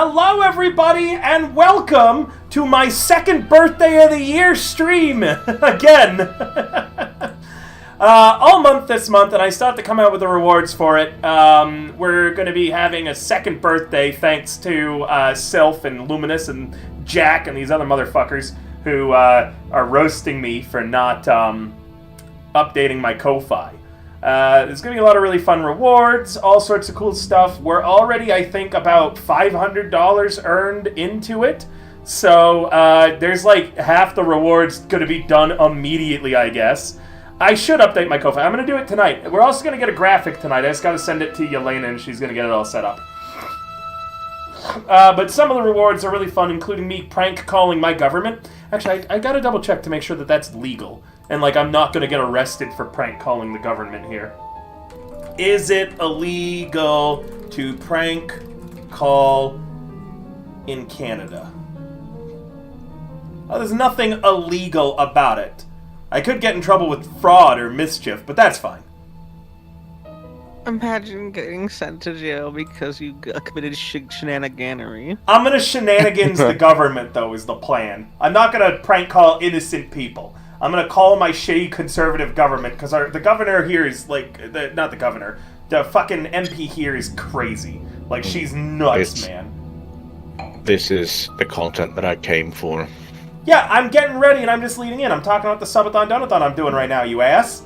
Hello, everybody, and welcome to my second birthday of the year stream again. All month this month, and I still have to come out with the rewards for it. We're going to be having a second birthday thanks to Sylph and Luminous and Jack and these other motherfuckers who are roasting me for not updating my Ko-Fi. There's going to be a lot of really fun rewards, all sorts of cool stuff. We're already, I think, about $500 earned into it. So there's like half the rewards going to be done immediately, I guess. I should update my Ko-Fi. I'm going to do it tonight. We're also going to get a graphic tonight. I just got to send it to Yelena and she's going to get it all set up. But some of the rewards are really fun, including me prank calling my government. Actually, I got to double check to make sure that that's legal. And, like, I'm not going to get arrested for prank calling the government here. Is it illegal to prank call in Canada? Oh, there's nothing illegal about it. I could get in trouble with fraud or mischief, but that's fine. Imagine getting sent to jail because you committed shenaniganery. I'm going to shenanigans the government, though, is the plan. I'm not going to prank call innocent people. I'm going to call my shitty conservative government, because the governor here is, like, not the governor, the fucking MP here is crazy. Like, she's nuts, man. This is the content that I came for. Yeah, I'm getting ready and I'm just leading in. I'm talking about the Subathon Donathon I'm doing right now, you ass.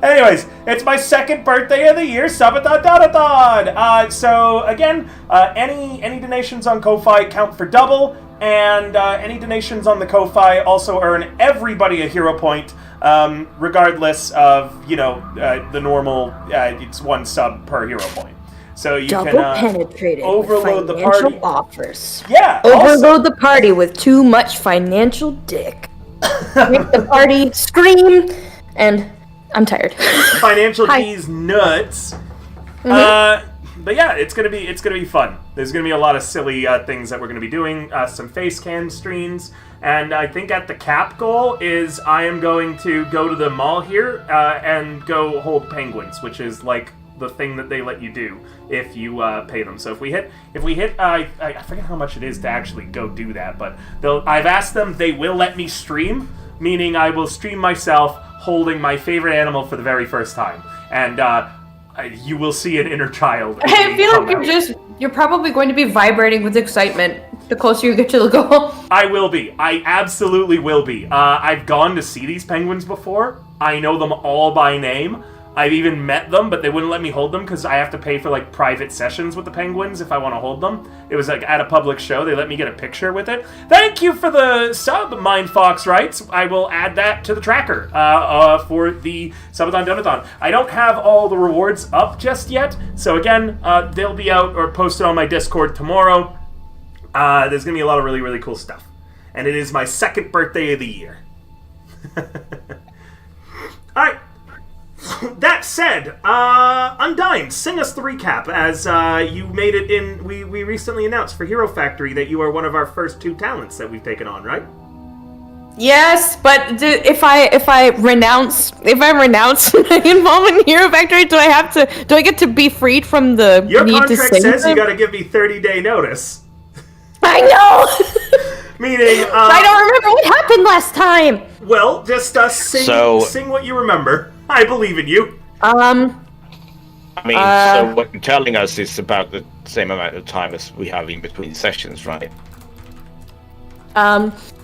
Anyways, it's my second birthday of the year, Subathon Donathon! So, again, any donations on Ko-Fi count for double, and any donations on the Ko-Fi also earn everybody a hero point, regardless of, you know, the normal, it's one sub per hero point. So you Double can penetrated overload with the party. Offers. Yeah. Overload the party with too much financial dick. Make the party scream, and I'm tired. Financial D's nuts. Mm-hmm. But yeah, it's gonna be fun. There's gonna be a lot of silly things that we're gonna be doing. Some face cam streams, and I think at the cap goal is I am going to go to the mall here and go hold penguins, which is like the thing that they let you do if you pay them. So if we hit, I forget how much it is to actually go do that, but I've asked them, they will let me stream, meaning I will stream myself holding my favorite animal for the very first time, and you will see an inner child. I feel like you're probably going to be vibrating with excitement the closer you get to the goal. I will be. I absolutely will be. I've gone to see these penguins before. I know them all by name. I've even met them, but they wouldn't let me hold them because I have to pay for, like, private sessions with the penguins if I want to hold them. It was, like, at a public show. They let me get a picture with it. Thank you for the sub, MindFox Rights. I will add that to the tracker for the Subathon Donathon. I don't have all the rewards up just yet, so again, they'll be out or posted on my Discord tomorrow. There's going to be a lot of really, really cool stuff. And it is my second birthday of the year. Alright. That said, Undyne, sing us the recap, as you made it in. We recently announced for Hero Factory that you are one of our first 2 talents that we've taken on, right? Yes, but if I renounce my involvement in Hero Factory, do I get to be freed from the Your need to contract sing says them? you got to give me 30-day notice. I know. Meaning, I don't remember what happened last time. Well, just sing what you remember. I believe in you. I mean, so what you're telling us is about the same amount of time as we have in between sessions, right?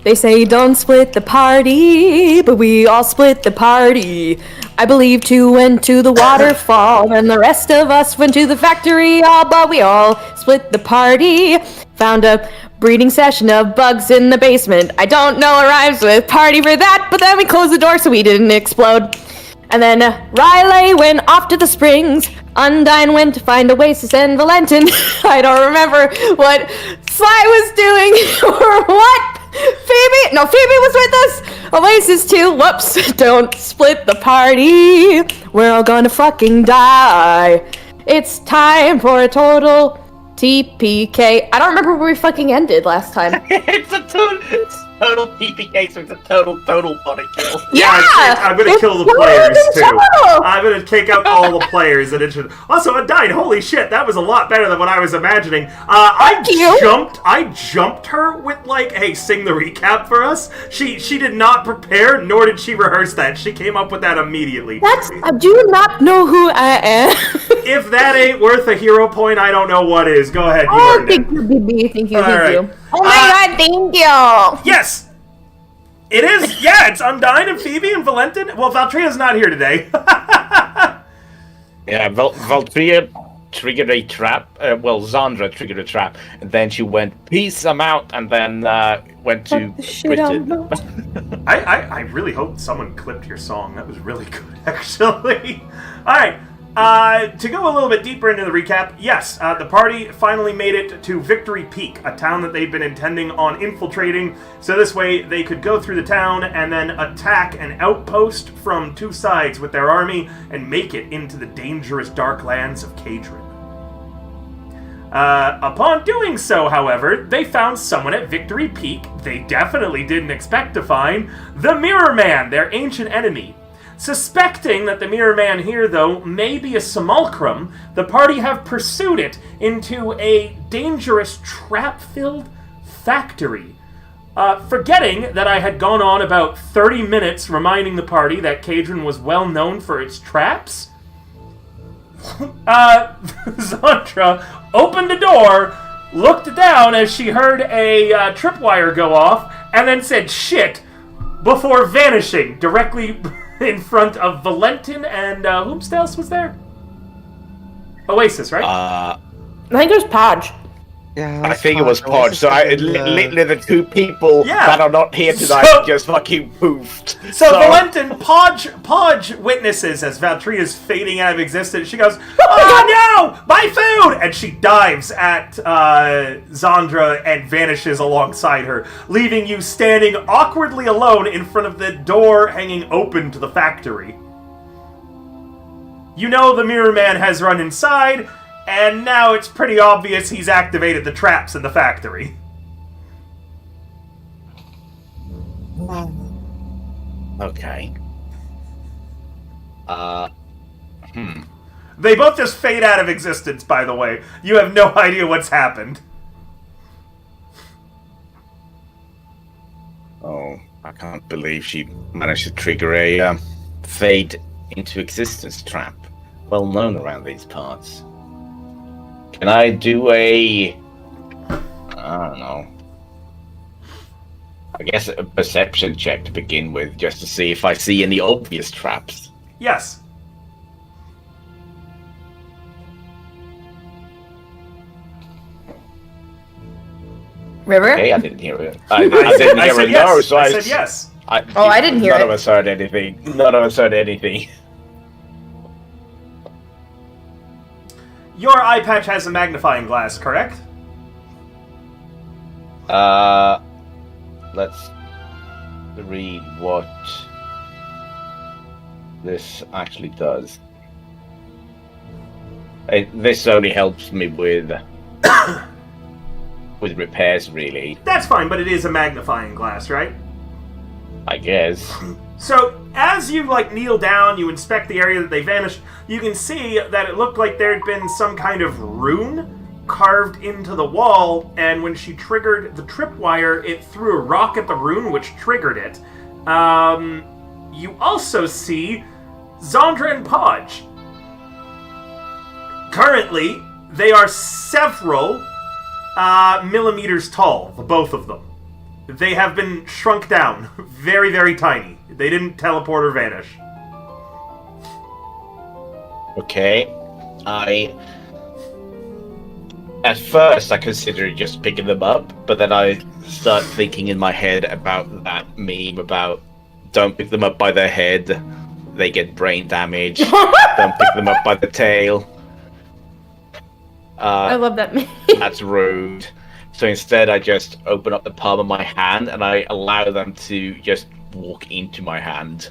They say don't split the party, but we all split the party. I believe 2 went to the waterfall, and the rest of us went to the factory, but we all split the party. Found a breeding session of bugs in the basement. I don't know what rhymes with party for that, but then we closed the door so we didn't explode. And then Riley went off to the springs. Undyne went to find Oasis and Valentin. I don't remember what Sly was doing or what. Phoebe was with us. Oasis too. Whoops. Don't split the party. We're all gonna fucking die. It's time for a total TPK. I don't remember where we fucking ended last time. It's a total PPK, so it's a total body kill. Yeah, I'm gonna kill the players too. I'm gonna take out all the players and it should. Also, Undyne, holy shit, that was a lot better than what I was imagining. I jumped her with like, hey, sing the recap for us. She did not prepare, nor did she rehearse that. She came up with that immediately. Do you not know who I am? If that ain't worth a hero point, I don't know what is. Go ahead. Thank you, BB. Thank you. Right. You. Oh my god, thank you. Yes! It is. Yeah, it's Undyne and Phoebe and Valentin. Well, Valtria's not here today. Yeah, Valtria triggered a trap. Zandra triggered a trap, and then she went, peace, I'm out, and then went to Britain. I really hope someone clipped your song. That was really good, actually. All right. To go a little bit deeper into the recap, yes, the party finally made it to Victory Peak, a town that they've been intending on infiltrating, so this way they could go through the town and then attack an outpost from two sides with their army and make it into the dangerous dark lands of Kadrin. Upon doing so, however, they found someone at Victory Peak they definitely didn't expect to find, the Mirror Man, their ancient enemy. Suspecting that the Mirror Man here, though, may be a simulacrum, the party have pursued it into a dangerous trap-filled factory. Forgetting that I had gone on about 30 minutes reminding the party that Kadrin was well known for its traps, Zandra opened the door, looked down as she heard a tripwire go off, and then said, shit, before vanishing directly in front of Valentin and whom else was there? Oasis, right? I think it was Podge. Yeah, I think it was Podge. So literally the two people that are not here tonight just fucking poofed. So Valentin, Podge witnesses as Valtria's fading out of existence. She goes, "Oh no, my food!" And she dives at Zandra and vanishes alongside her, leaving you standing awkwardly alone in front of the door hanging open to the factory. You know the Mirror Man has run inside, and now it's pretty obvious he's activated the traps in the factory. Okay. They both just fade out of existence, by the way. You have no idea what's happened. Oh, I can't believe she managed to trigger a fade into existence trap. Well known around these parts. Can I do I don't know. I guess a perception check to begin with, just to see if I see any obvious traps. Yes. River? Okay, I didn't hear it. I didn't hear it. Yes. No, so I said yes. I didn't hear None it. of us heard anything. None of us heard anything. Your eye patch has a magnifying glass, correct? Let's read what this actually does. This only helps me with repairs, really. That's fine, but it is a magnifying glass, right? I guess. So, as you, kneel down, you inspect the area that they vanished, you can see that it looked like there had been some kind of rune carved into the wall, and when she triggered the tripwire, it threw a rock at the rune, which triggered it. You also see Zandra and Podge. Currently, they are several millimeters tall, the both of them. They have been shrunk down, very, very tiny. They didn't teleport or vanish. Okay. At first, I considered just picking them up, but then I start thinking in my head about that meme about don't pick them up by their head, they get brain damage. Don't pick them up by the tail. I love that meme. That's rude. So instead, I just open up the palm of my hand and I allow them to just walk into my hand.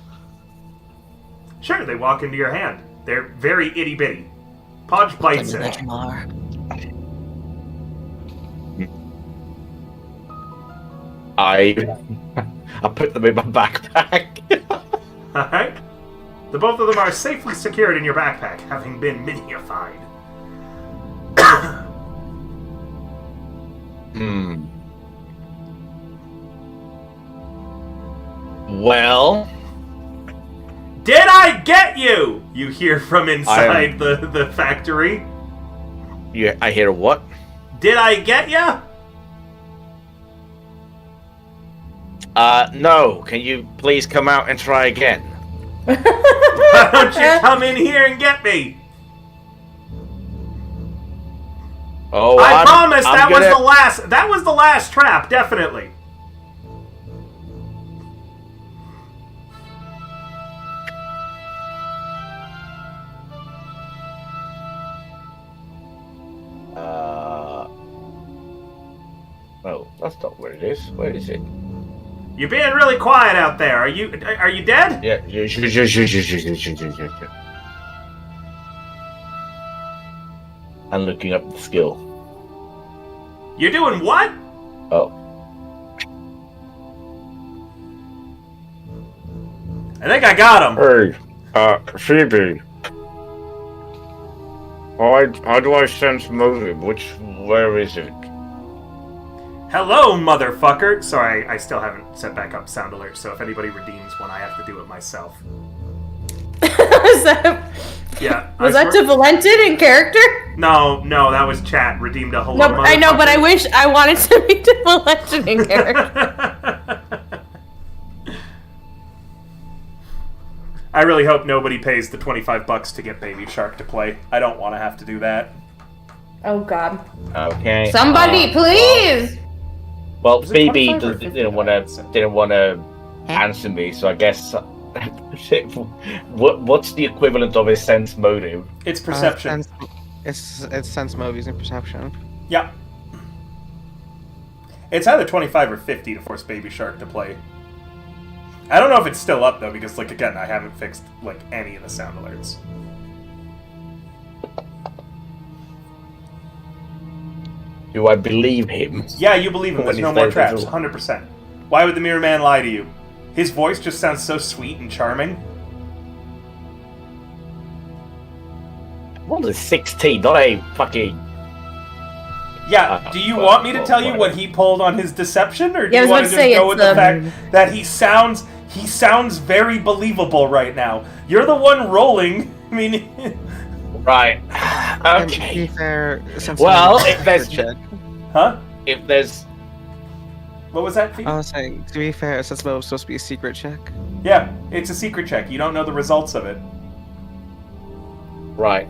Sure, they walk into your hand. They're very itty-bitty. Podge bites it. I put them in my backpack. Alright. The both of them are safely secured in your backpack, having been minified. Well... Did I get you? You hear from inside the factory. I hear what? Did I get ya? No. Can you please come out and try again? Why don't you come in here and get me? Oh, I promise that was the last trap, definitely. Oh, that's not where it is. Where is it? You're being really quiet out there. Are you dead? Yeah. I'm looking up the skill. You're doing what? Oh. I think I got him. Hey, Phoebe. How do I sense motive? Where is it? Hello, motherfucker. Sorry, I still haven't set back up sound alert, so if anybody redeems one, I have to do it myself. Was that, Yeah. was that to Valentin in character? No, that was chat. Redeemed a hello, No, motherfucker. I know, but I wish I wanted to be to Valentin in character. I really hope nobody pays the $25 to get Baby Shark to play. I don't want to have to do that. Oh God! Okay. Somebody, please! Well, Was it Phoebe 25 or didn't 50? want to answer me, so I guess. What's the equivalent of a sense motive? It's perception. It's sense movies and perception. Yeah. It's either 25 or 50 to force Baby Shark to play. I don't know if it's still up though, because again, I haven't fixed any of the sound alerts. Do I believe him? Yeah, you believe him. There's When no he more says traps. it's 100%. Why would the Mirror Man lie to you? His voice just sounds so sweet and charming. What is 16? Not a fucking. Yeah, do you want me to tell you what he pulled on his deception, or do Yeah, I you was want to about to just say, go it's, with the fact that he sounds very believable right now? You're the one rolling. I mean, Right. And to be Okay. fair, sense Well, motive is if a there's- secret check. huh? If there's. What was that, Phoebe? I was saying, to be fair, sense motive is supposed to be a secret check. Yeah, it's a secret check. You don't know the results of it. Right.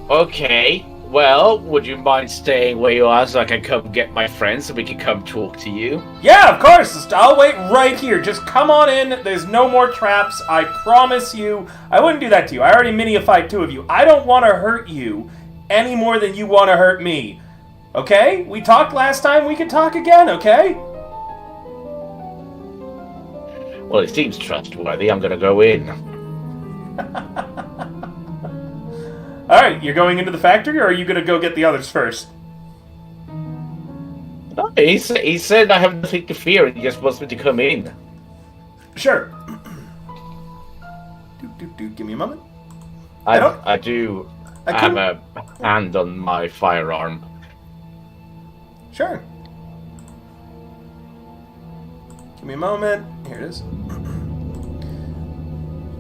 Okay. Well, would you mind staying where you are so I can come get my friends so we can come talk to you? Yeah, of course. I'll wait right here. Just come on in. There's no more traps. I promise you. I wouldn't do that to you. I already minified 2 of you. I don't want to hurt you any more than you want to hurt me. Okay? We talked last time. We can talk again, okay? Well, it seems trustworthy. I'm gonna go in. Alright, you're going into the factory, or are you gonna go get the others first? No, he said I have nothing to fear and he just wants me to come in. Sure. Give me a moment. I I do I have couldn't- a hand on my firearm. Sure. Give me a moment. Here it is.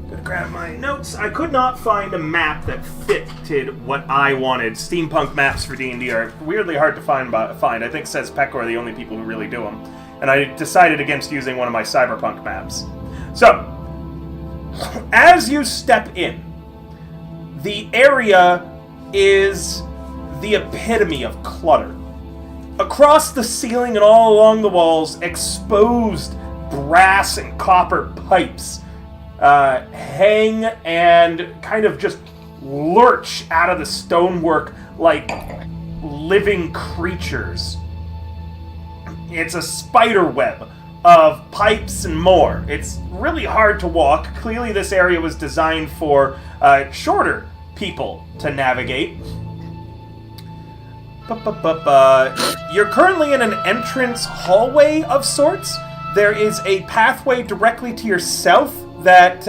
Gonna grab my notes. I could not find a map that fitted what I wanted. Steampunk maps for D&D are weirdly hard to find. I think Says Pecco are the only people who really do them. And I decided against using one of my cyberpunk maps. So, as you step in, the area is the epitome of clutter. Across the ceiling and all along the walls, exposed brass and copper pipes hang and kind of just lurch out of the stonework like living creatures. It's a spider web of pipes and more. It's really hard to walk. Clearly this area was designed for shorter people to navigate. You're currently in an entrance hallway of sorts. There is a pathway directly to your south that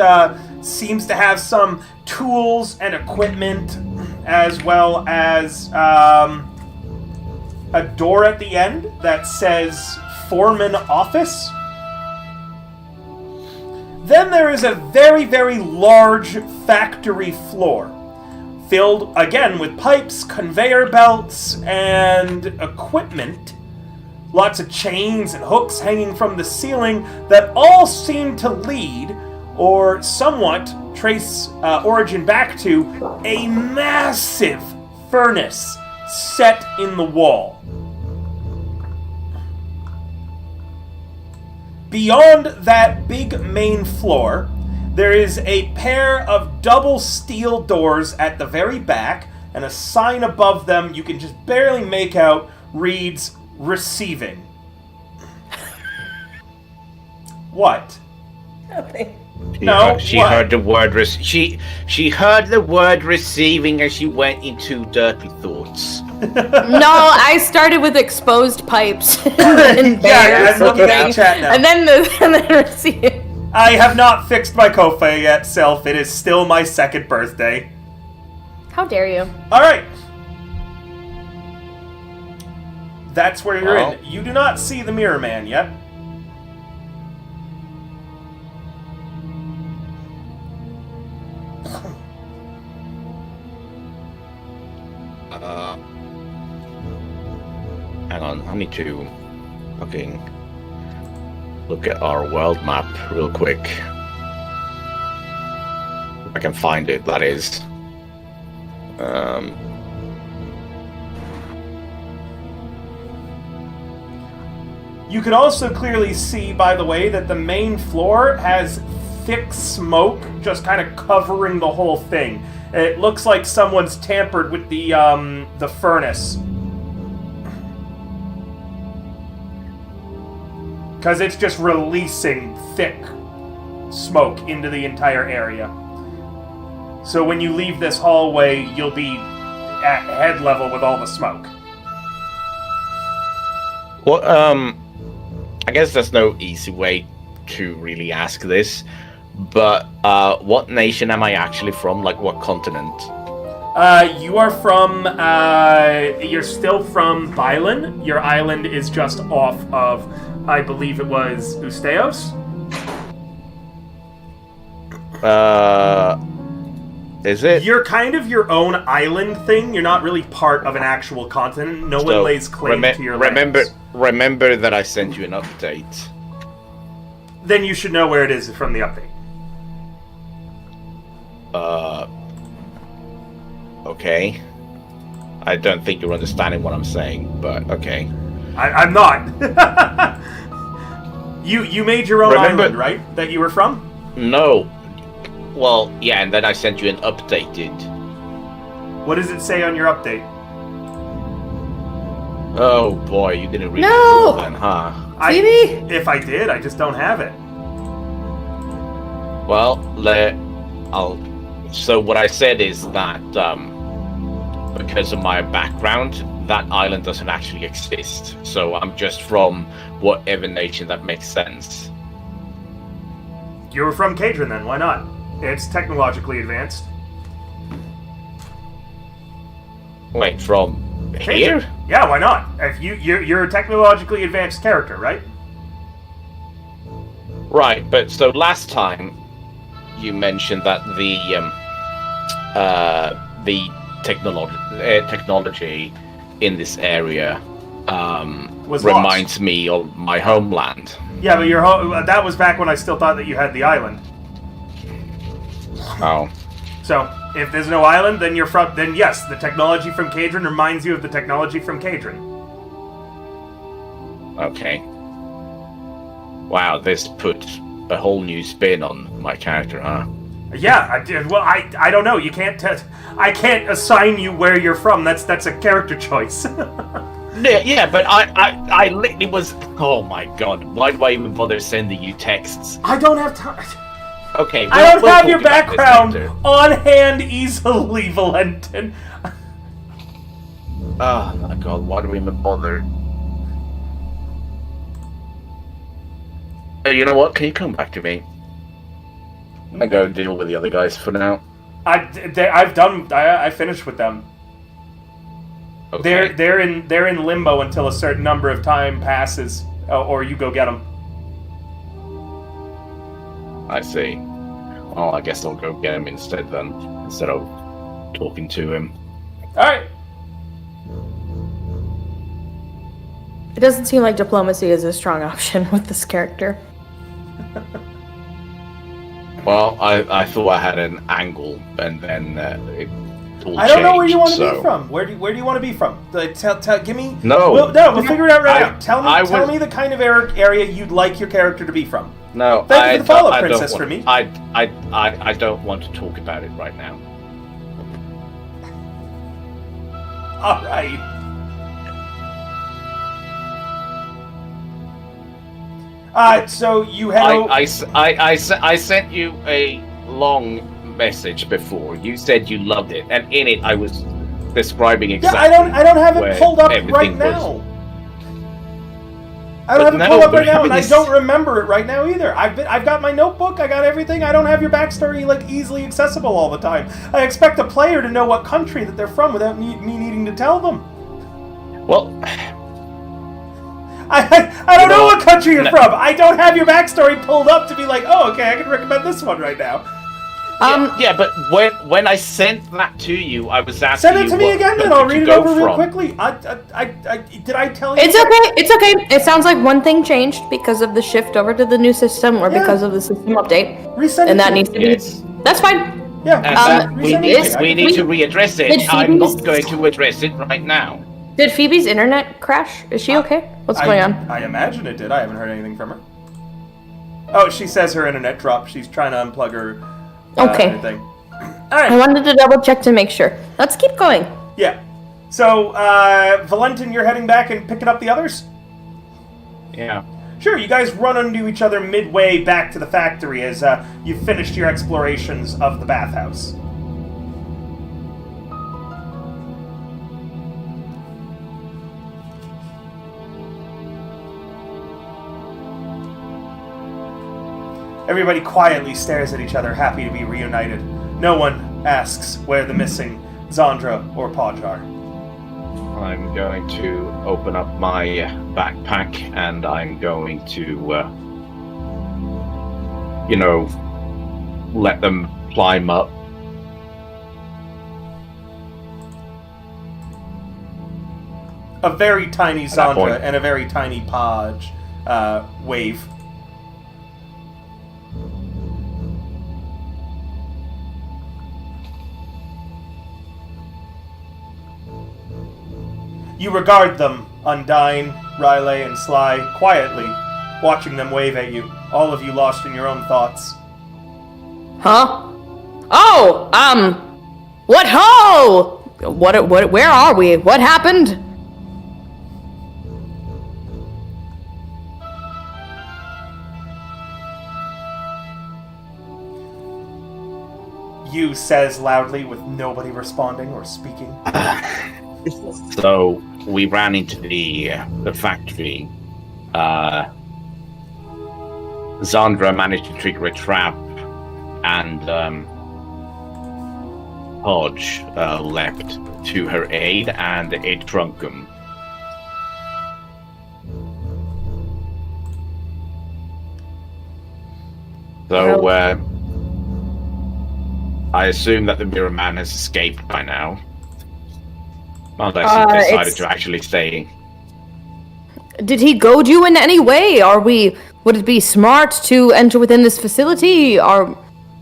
seems to have some tools and equipment, as well as a door at the end that says Foreman Office. Then there is a very, very large factory floor, filled again with pipes, conveyor belts, and equipment. Lots of chains and hooks hanging from the ceiling that all seem to lead, or somewhat trace origin back to, a massive furnace set in the wall. Beyond that big main floor, there is a pair of double steel doors at the very back, and a sign above them you can just barely make out reads, "Receiving." What? Nothing. She heard the word she heard the word receiving as she went into dirty thoughts. No, I started with exposed pipes and Yeah, bears, I'm looking at chat now. and then receive. I have not fixed my Kofa yet, Self. It is still my 2nd birthday. How dare you? Alright. That's where you're Well. in. You do not see the Mirror Man yet. Hang on, I need to fucking look at our world map real quick. If I can find it, that is. You can also clearly see, by the way, that the main floor has thick smoke just kind of covering the whole thing. It looks like someone's tampered with the furnace. Because it's just releasing thick smoke into the entire area. So when you leave this hallway, you'll be at head level with all the smoke. Well, I guess there's no easy way to really ask this, but what nation am I actually from? Like, what continent? You are from, you're still from Bylan. Your island is just off of, I believe it was Usteos? Is it? You're kind of your own island thing. You're not really part of an actual continent. No one lays claim to your lands. Remember that I sent you an update. Then you should know where it is from the update. Okay. I don't think you're understanding what I'm saying, but okay. I'm not. You made your own island, right? That you were from? No. Well, yeah, and then I sent you an updated. What does it say on your update? Oh boy, you didn't read No! it then, huh? Phoebe? If I did, I just don't have it. Well, so what I said is that because of my background, that island doesn't actually exist. So I'm just from whatever nation that makes sense. You were from Cadron then, why not? It's technologically advanced. Wait, from here? Yeah, why not? If you're a technologically advanced character, right? Right, but so last time you mentioned that the technology in this area Was reminds me of my homeland. Yeah, but that was back when I still thought that you had the island. Oh. So, if there's no island, then then yes, the technology from Cadron reminds you of the technology from Cadron. Okay. Wow, this put a whole new spin on my character, huh? Yeah, I did. Well, I don't know. You can't. I can't assign you where you're from. That's a character choice. Yeah, but I literally was. Oh my god! Why do I even bother sending you texts? I don't have time. Okay, I don't have talk your about this background later. on hand easily, Valentin. Oh my god, why do we even bother? Hey, you know what? Can you come back to me? I go deal with the other guys for now. I finished with them. Okay. They're in limbo until a certain number of time passes, or you go get them. I see. Well, I guess I'll go get him instead then, instead of talking to him. All right. It doesn't seem like diplomacy is a strong option with this character. Well, I thought I had an angle, and then it all I don't know where you want to changed, be from. Where do you want to be from? Give me. No. We'll figure it out right now. Tell was- me the kind of area you'd like your character to be from. No, Thank you for the follow-up, I don't Princess, want- for me. I don't want to talk about it right now. All right. So you head over. I sent you a long message before. You said you loved it, and in it I was describing exactly. Yeah, I don't have it where pulled up right everything now. was. I don't have it But pulled no, up right but now, and I this- don't remember it right now either. I've got my notebook. I got everything. I don't have your backstory like easily accessible all the time. I expect a player to know what country that they're from without me needing to tell them. Well, I don't know what country you're no. from. I don't have your backstory pulled up to be like, oh, okay, I can recommend this one right now. yeah, but when I sent that to you, I was asking Send it to you me what again, then country I'll to read it go over real from. quickly. Did I tell you? It's okay. It's okay. It sounds like one thing changed because of the shift over to the new system or Yeah. because of the system update, Resend it and that to me. needs to be. Yes. That's fine. Yeah, And that resend we it need, to me. I we can need read to it. readdress Did it. I'm Phoebe's- not going to address it right now. Did Phoebe's internet crash? Is she okay? What's going on? I imagine it did. I haven't heard anything from her. Oh, she says her internet dropped. She's trying to unplug her. Okay. Thing. All I right. wanted to double check to make sure. Let's keep going. Yeah. So, Valentin, you're heading back and picking up the others? Yeah. Sure, you guys run into each other midway back to the factory as you've finished your explorations of the bathhouse. Everybody quietly stares at each other, happy to be reunited. No one asks where the missing Zandra or Podge are. I'm going to open up my backpack and I'm going to, let them climb up. A very tiny At that point. Zandra and a very tiny Podge wave. You regard them, Undyne, Riley, and Sly, quietly, watching them wave at you, all of you lost in your own thoughts. Huh? Oh, what ho? Where are we? What happened? You says loudly with nobody responding or speaking. So we ran into the factory. Zandra managed to trigger a trap, and Hodge leapt to her aid, and it drunk him. So I assume that the Mirror Man has escaped by now. Unless he decided it's- to actually stay. Did he goad you in any way? Would it be smart to enter within this facility? Or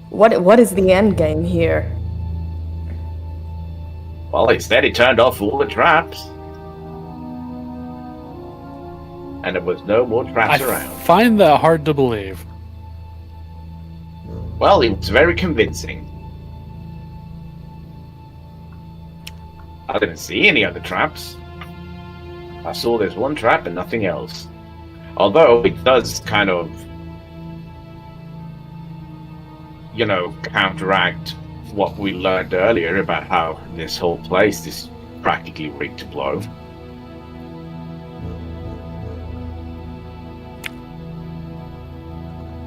what is the end game here? Well, he said he turned off all the traps. And there was no more traps I around. find that hard to believe. Well, he was very convincing. I didn't see any other traps. I saw there's one trap and nothing else. Although it does kind of, counteract what we learned earlier about how this whole place is practically ready to blow.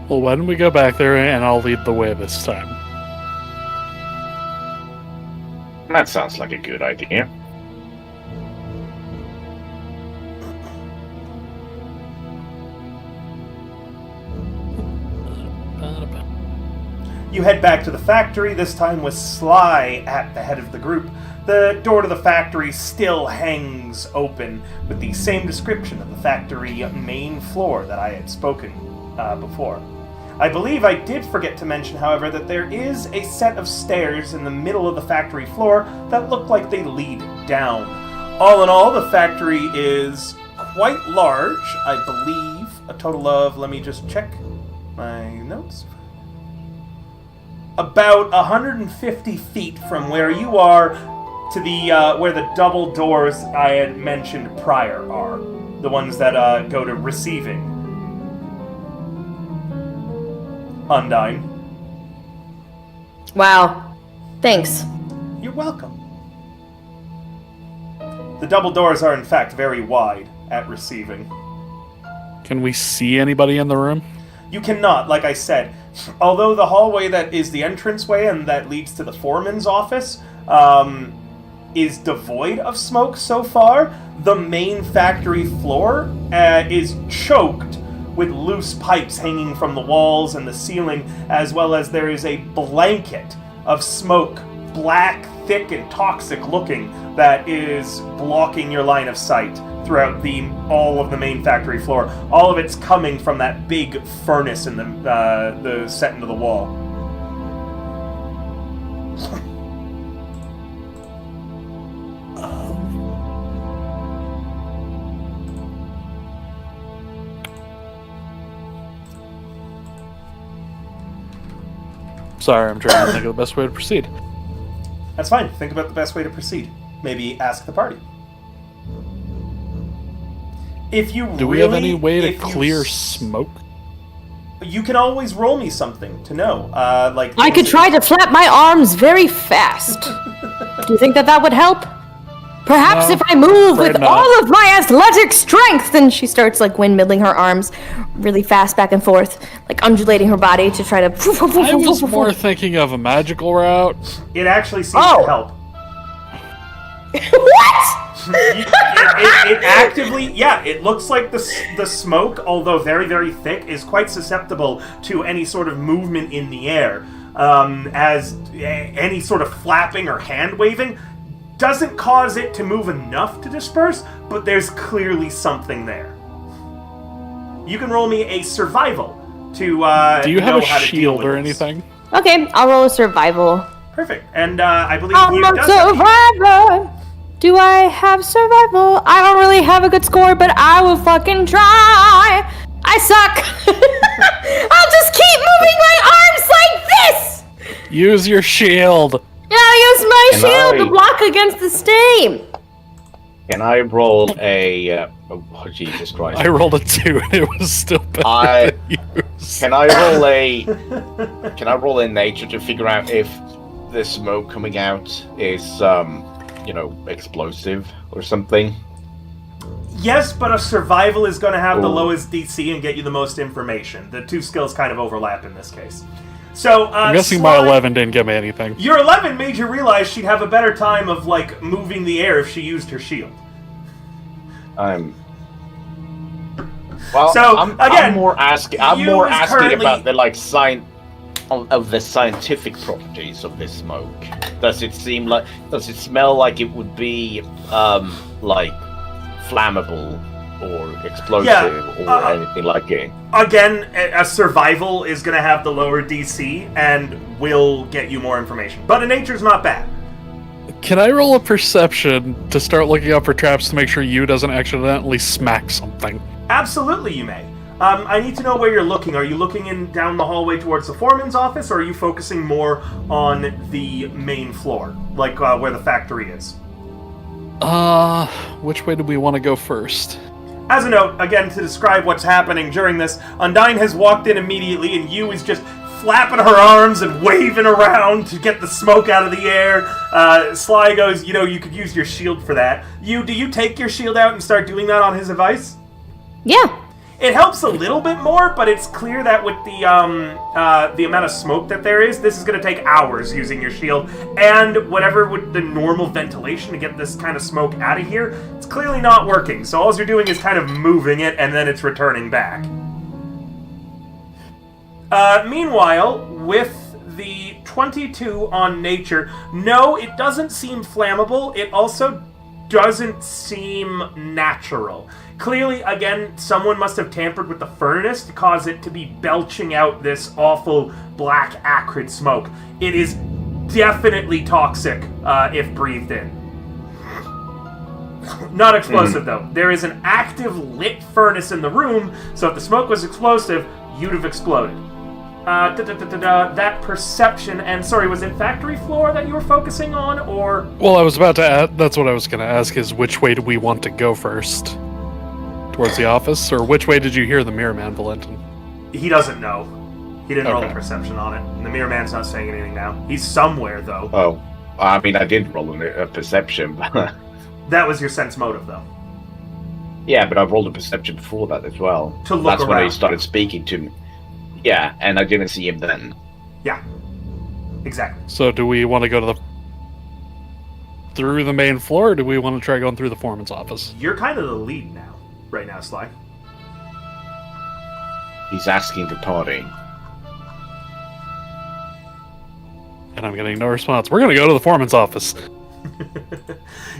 Well, why don't we go back there and I'll lead the way this time? That sounds like a good idea. You head back to the factory, this time with Sly at the head of the group. The door to the factory still hangs open, with the same description of the factory main floor that I had spoken before. I believe I did forget to mention, however, that there is a set of stairs in the middle of the factory floor that look like they lead down. All in all, the factory is quite large, I believe. A total of, let me just check my notes. About 150 feet from where you are to the where the double doors I had mentioned prior are. The ones that go to receiving. Undyne. Wow. Thanks. You're welcome. The double doors are in fact very wide at receiving. Can we see anybody in the room? You cannot, like I said. Although the hallway that is the entranceway and that leads to the foreman's office is devoid of smoke so far, the main factory floor is choked with loose pipes hanging from the walls and the ceiling, as well as there is a blanket of smoke, black, thick, and toxic looking, that is blocking your line of sight throughout all of the main factory floor. All of it's coming from that big furnace in the set into the wall. Sorry, I'm trying to think of the best way to proceed. That's fine. Think about the best way to proceed. Maybe ask the party. If you Do we have any way to clear smoke? You can always roll me something to know. Like I could try to flap my arms very fast. Do you think that would help? Perhaps No, if I move afraid with not. all of my athletic strength, and she starts like windmilling her arms really fast back and forth, like undulating her body to try to. I was more thinking of a magical route. It actually seems to help. What? It actively, yeah, it looks like the smoke, although very, very thick, is quite susceptible to any sort of movement in the air. As any sort of flapping or hand waving doesn't cause it to move enough to disperse, but there's clearly something there. You can roll me a survival to Do you have know a how to deal shield with or this. anything? Okay, I'll roll a survival. Perfect. And I believe I'm Ian a does have a shield. survivor. Do I have survival? I don't really have a good score, but I will fucking try. I suck. I'll just keep moving my arms like this. Use your shield. Yeah, I use my Can shield I- to block against the steam. Can I roll a... oh, Jesus Christ. I rolled a 2 and it was still better I- than use. Can I roll a... Can I roll in nature to figure out if the smoke coming out is, explosive or something? Yes, but a survival is going to have the lowest DC and get you the most information. The two skills kind of overlap in this case. So, I'm guessing my 11 didn't give me anything. Your 11 made you realize she'd have a better time of, like, moving the air if she used her shield. Well, So, I'm again, more asking you is currently- about the of the scientific properties of this smoke. Does it smell like it would be like flammable or explosive or anything like it? Again, a survival is going to have the lower DC and will get you more information. But a nature's not bad. Can I roll a perception to start looking out for traps to make sure you doesn't accidentally smack something? Absolutely, you may. I need to know where you're looking. Are you looking down the hallway towards the foreman's office, or are you focusing more on the main floor, like where the factory is? Which way do we want to go first? As a note, again, to describe what's happening during this, Undyne has walked in immediately, and Yu is just flapping her arms and waving around to get the smoke out of the air. Sly goes, you could use your shield for that. Do you take your shield out and start doing that on his advice? Yeah. It helps a little bit more, but it's clear that with the amount of smoke that there is, this is going to take hours using your shield, and whatever with the normal ventilation to get this kind of smoke out of here, it's clearly not working. So all you're doing is kind of moving it, and then it's returning back. Meanwhile, with the 22 on nature, no, it doesn't seem flammable. It also doesn't seem natural. Clearly, again, someone must have tampered with the furnace to cause it to be belching out this awful black acrid smoke. It is definitely toxic if breathed in. Not explosive, though. There is an active lit furnace in the room, so if the smoke was explosive, you'd have exploded. That perception, and sorry, was it factory floor that you were focusing on, or? Well, I was about to add, that's what I was going to ask, is which way do we want to go first? Towards the office, or which way did you hear the Mirror Man, Valentin? He doesn't know. He didn't roll a Okay. perception on it. And the Mirror Man's not saying anything now. He's somewhere, though. Oh, I mean, I did roll a perception. That was your sense motive, though. Yeah, but I rolled a perception before that as well. To look That's when he around. started speaking to me. Yeah, and I didn't see him then. Yeah. Exactly. So do we want to go to through the main floor, or do we want to try going through the foreman's office? You're kind of the lead now. Right now, Sly. He's asking the party. And I'm getting no response. We're going to go to the foreman's office.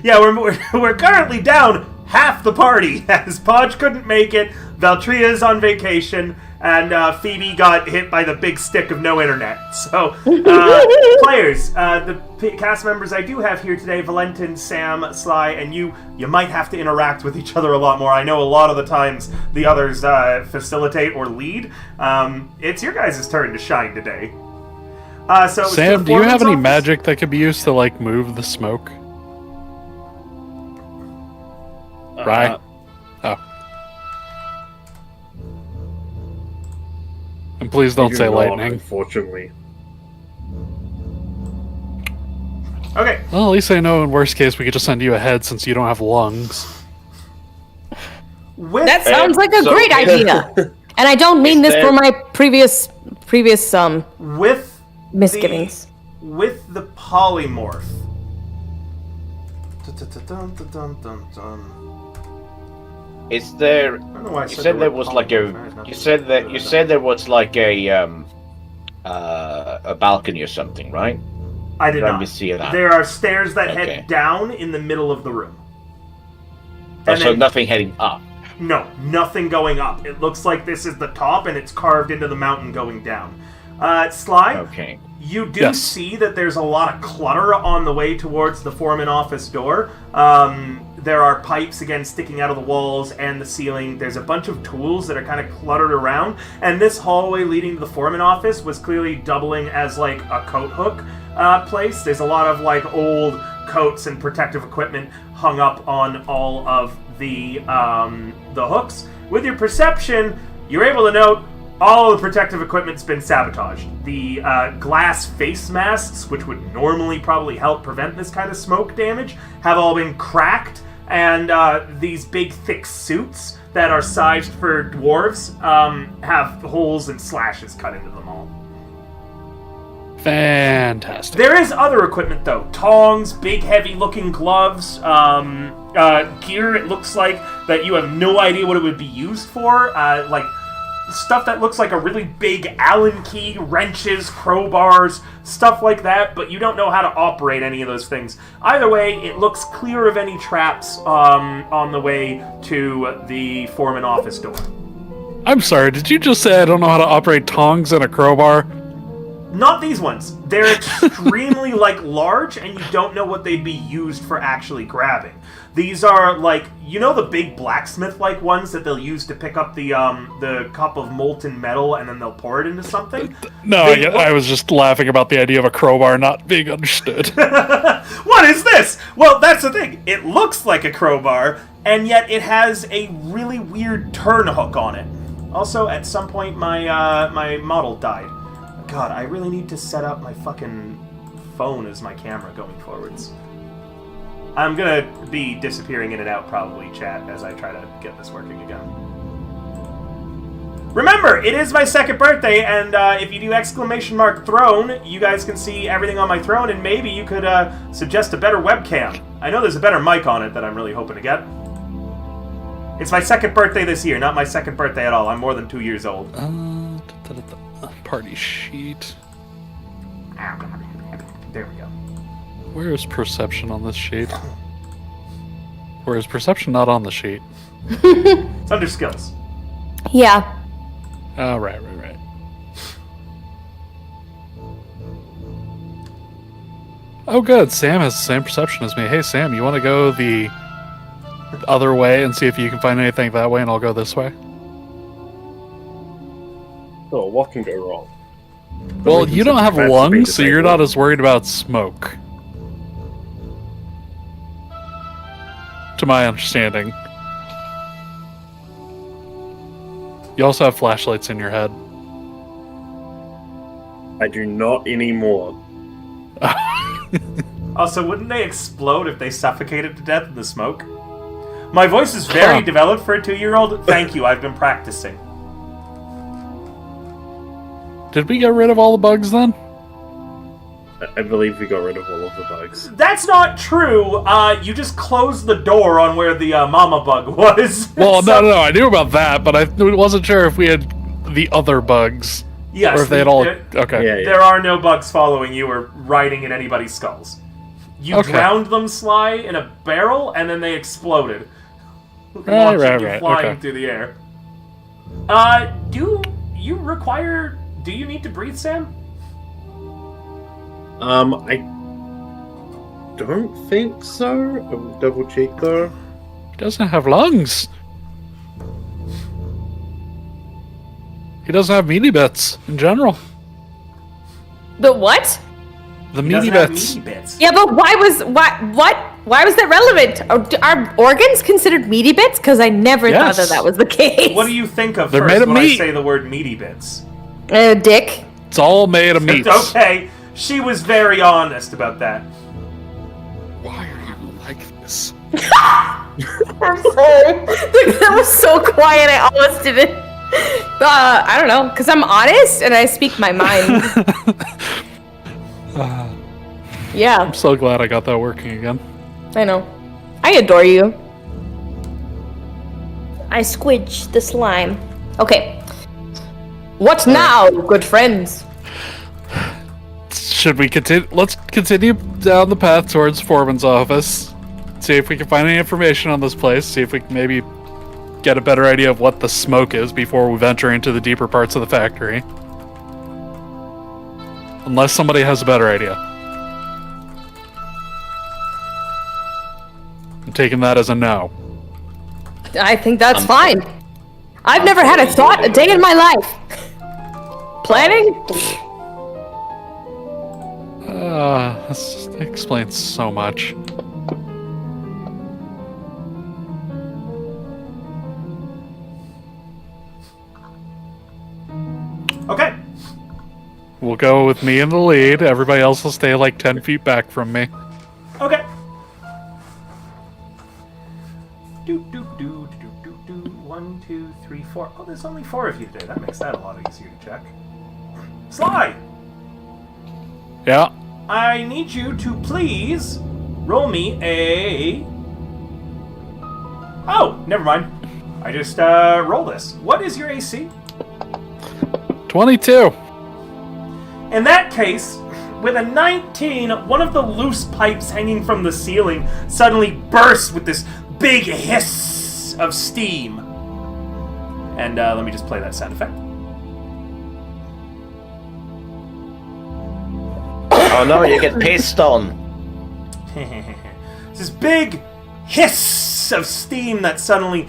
Yeah, we're currently down half the party, as Podge couldn't make it, Valtria's on vacation, and Phoebe got hit by the big stick of no internet. So, players, the cast members I do have here today, Valentin, Sam, Sly, and you might have to interact with each other a lot more. I know a lot of the times the others facilitate or lead. It's your guys' turn to shine today. So Sam, do you have foreman's any office? magic that could be used to, like, move the smoke? Right? Oh. And please don't say lightning. Unfortunately. Okay. Well, at least I know in worst case we could just send you ahead since you don't have lungs. With That sounds like a so- great idea. And I don't mean this there- for my previous with misgivings. with the polymorph. Is there? I don't know why I You said said the there word was like a. polymorph. There's You said that. You said there was like a balcony or something, right? I did Let not. me see that. There are stairs that Okay. head down in the middle of the room. Oh, And so then- nothing heading up. No, nothing going up. It looks like this is the top, and it's carved into the mountain going down. Sly, Okay. you do Yes. see that there's a lot of clutter on the way towards the foreman office door. There are pipes, again, sticking out of the walls and the ceiling. There's a bunch of tools that are kind of cluttered around. And this hallway leading to the foreman office was clearly doubling as, like, a coat hook place. There's a lot of, like, old coats and protective equipment hung up on all of the hooks. With your perception, you're able to note all the protective equipment's been sabotaged. The glass face masks, which would normally probably help prevent this kind of smoke damage, have all been cracked, and these big, thick suits that are sized for dwarves have holes and slashes cut into them all. Fantastic. There is other equipment, though. Tongs, big, heavy-looking gloves, gear, it looks like, that you have no idea what it would be used for. Like, stuff that looks like a really big Allen key, wrenches, crowbars, stuff like that, but you don't know how to operate any of those things. Either way, it looks clear of any traps on the way to the foreman office door. I'm sorry, did you just say I don't know how to operate tongs and a crowbar? Not these ones. They're extremely, like, large, and you don't know what they'd be used for actually grabbing. These are, like, you know the big blacksmith-like ones that they'll use to pick up the cup of molten metal and then they'll pour it into something? No, They- I was just laughing about the idea of a crowbar not being understood. What is this? Well, that's the thing. It looks like a crowbar, and yet it has a really weird turn hook on it. Also, at some point, my model died. God, I really need to set up my fucking phone as my camera going forwards. I'm gonna be disappearing in and out probably, chat, as I try to get this working again. Remember, it is my 2nd birthday, and if you do !throne, you guys can see everything on my throne, and maybe you could suggest a better webcam. I know there's a better mic on it that I'm really hoping to get. It's my 2nd birthday this year, not my 2nd birthday at all. I'm more than 2 years old. Party sheet. There we go. Where is perception on this sheet? Where is perception not on the sheet? It's under skills. Yeah. Oh, right. Oh, good. Sam has the same perception as me. Hey, Sam, you want to go the other way and see if you can find anything that way, and I'll go this way? Oh, what can go wrong? Well, you don't have lungs, so you're not as worried about smoke. To my understanding. You also have flashlights in your head. I do not anymore. Also, wouldn't they explode if they suffocated to death in the smoke? My voice is very developed for a 2-year-old. Thank you, I've been practicing. Did we get rid of all the bugs then? I believe we got rid of all of the bugs. That's not true. You just closed the door on where the mama bug was. Well, no, I knew about that, but I wasn't sure if we had the other bugs. Yes. Or if they had all... Okay. Yeah. There are no bugs following you or riding in anybody's skulls. You drowned them, Sly, in a barrel, and then they exploded. Launching you flying through the air. Do you need to breathe, Sam? I don't think so. I will double check though. He doesn't have lungs. He doesn't have meaty bits in general. The what? The He meaty doesn't have bits. meaty bits. Yeah, but why was that relevant? Are organs considered meaty bits? Because I never thought that was the case. What do you think of They're first made of when I meat. say the word meaty bits? Dick. It's all made of meat. Okay, she was very honest about that. Why are you like this? I'm sorry. That was so quiet. I almost didn't. I don't know, because I'm honest and I speak my mind. Yeah, I'm so glad I got that working again. I know. I adore you. I squidge the slime. Okay. What now, good friends? Should we continue? Let's continue down the path towards Foreman's office. See if we can find any information on this place. See if we can maybe get a better idea of what the smoke is before we venture into the deeper parts of the factory. Unless somebody has a better idea. I'm taking that as a no. I think that's fine. I've never had a thought a day in my life. Planning? This explains so much. Okay. We'll go with me in the lead. Everybody else will stay like 10 feet back from me. Okay. Do. 1, 2, 3, 4. Oh, there's only 4 of you today. That makes that a lot easier to check. Sly! Yeah. I need you to please roll me a... Oh, never mind. I just roll this. What is your AC? 22. In that case, with a 19, one of the loose pipes hanging from the ceiling suddenly bursts with this big hiss of steam. And let me just play that sound effect. Oh no, you get pissed on. It's this big hiss of steam that suddenly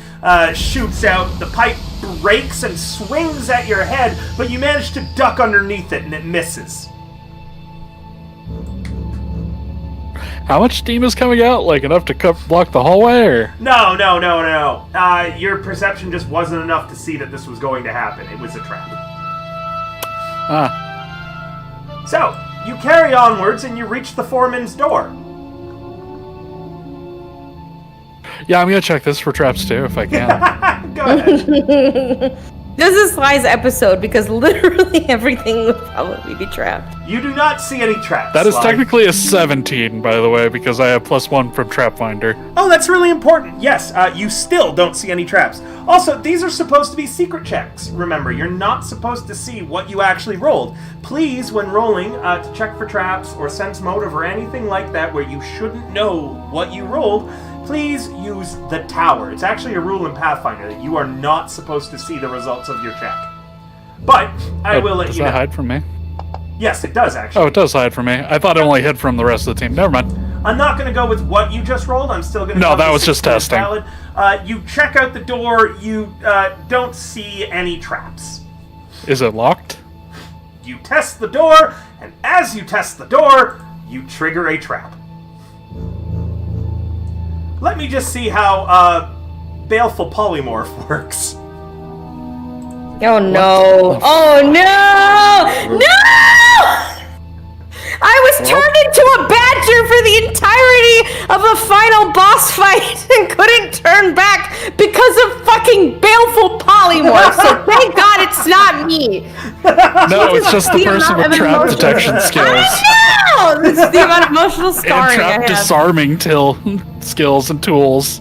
shoots out. The pipe breaks and swings at your head, but you manage to duck underneath it and it misses. How much steam is coming out? Like enough to block the hallway, or? No. Your perception just wasn't enough to see that this was going to happen. It was a trap. Ah. So, you carry onwards and you reach the foreman's door. Yeah, I'm gonna check this for traps too, if I can. Go ahead. This is Sly's episode because literally everything would probably be trapped. You do not see any traps. That is Sly. technically a 17, by the way, because I have +1 from Trap Finder. Oh, that's really important. Yes, you still don't see any traps. Also, these are supposed to be secret checks. Remember, you're not supposed to see what you actually rolled. Please, when rolling, to check for traps or sense motive or anything like that where you shouldn't know what you rolled, please use the tower. It's actually a rule in Pathfinder that you are not supposed to see the results of your check. But I will let Does you know. that hide from me? Yes, it does actually. Oh, it does hide from me. I thought it only hid from the rest of the team. Never mind. I'm not going to go with what you just rolled. I'm still going to. No, that was just testing. Valid. You check out the door. You don't see any traps. Is it locked? You test the door, and as you test the door, you trigger a trap. Let me just see how Baleful Polymorph works. Oh no! Oh no! No! I was turned into a badger for the entirety of a final boss fight and couldn't turn back because of fucking Baleful Polymorph. So thank God it's not me. No, it's just the The person amount with of trap emotion. detection skills. I know! This is the amount of emotional And scarring I trap have. disarming skills and tools.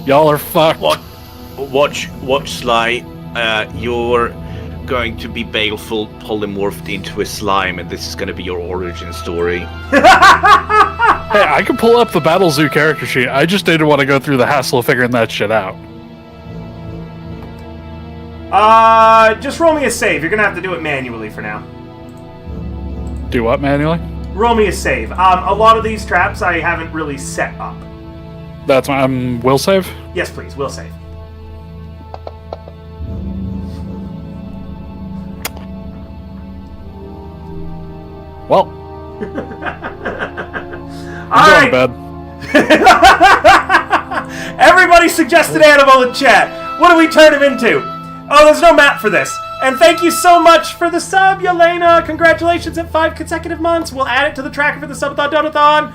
Y'all are fucked. Watch, Sly. You're going to be baleful polymorphed into a slime, and this is going to be your origin story. Hey, I can pull up the Battle Zoo character sheet. I just didn't want to go through the hassle of figuring that shit out. Just roll me a save. You're gonna have to do it manually for now. Do what manually? Roll me a save. A lot of these traps I haven't really set up. That's my will save. Yes, please. We'll save. Well, All I'm going right. to bed. Everybody suggested animal in chat. What do we turn him into? Oh, there's no map for this. And thank you so much for the sub, Yelena. Congratulations at 5 consecutive months. We'll add it to the tracker for the subathon.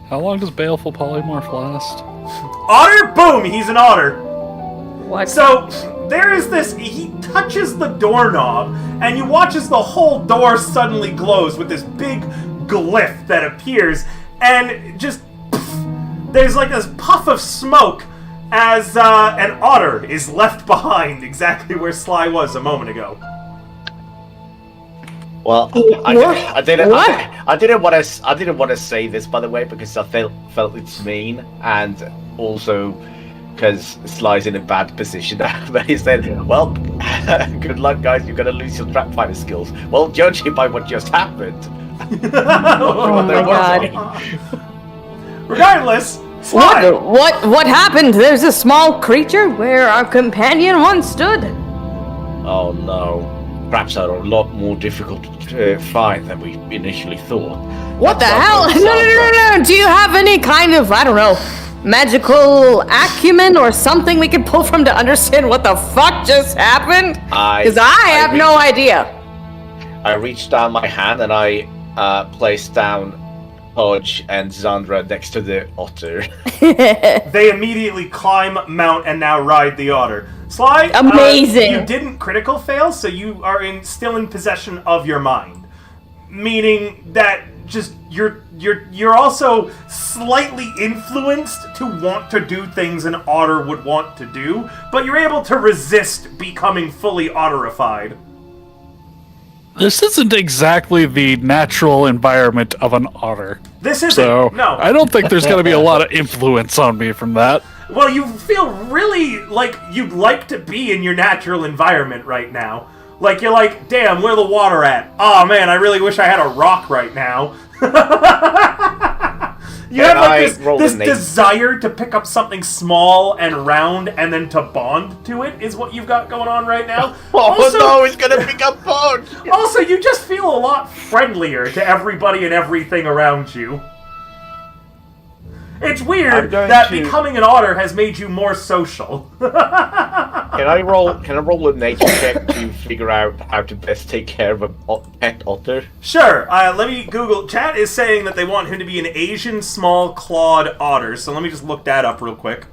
How long does Baleful Polymorph last? Otter? Boom! He's an otter. What? So, there is this, he touches the doorknob, and you watch as the whole door suddenly glows with this big glyph that appears, and just, there's like this puff of smoke as an otter is left behind exactly where Sly was a moment ago. Well, I didn't want to say this, by the way, because I felt it's mean, and also because Sly's in a bad position. But he said, "Well, good luck, guys. You're gonna lose your trap finder skills." Well, judging by what just happened. Oh my God. Regardless, Sly. What happened? There's a small creature where our companion once stood. Oh no. Perhaps are a lot more difficult to find than we initially thought. What the That's hell? what No. Do you have any kind of, I don't know, magical acumen or something we can pull from to understand what the fuck just happened? Because I have no idea. I reached down my hand and I placed down Hodge and Zandra next to the otter. They immediately climb, mount, and now ride the otter. Sly, Amazing. You didn't critical fail, so you are still in possession of your mind, meaning that just you're also slightly influenced to want to do things an otter would want to do, but you're able to resist becoming fully otterified. This isn't exactly the natural environment of an otter. This isn't. So, No. I don't think there's going to be a lot of influence on me from that. Well, you feel really like you'd like to be in your natural environment right now. Like, you're like, damn, where the water at? Oh man, I really wish I had a rock right now. You have like this desire to pick up something small and round and then to bond to it is what you've got going on right now. Oh no, he's gonna pick up Hodge! Also, you just feel a lot friendlier to everybody and everything around you. It's weird that becoming an otter has made you more social. Can I roll a nature check to figure out how to best take care of a pet otter? Sure. Let me Google. Chat is saying that they want him to be an Asian small clawed otter. So let me just look that up real quick.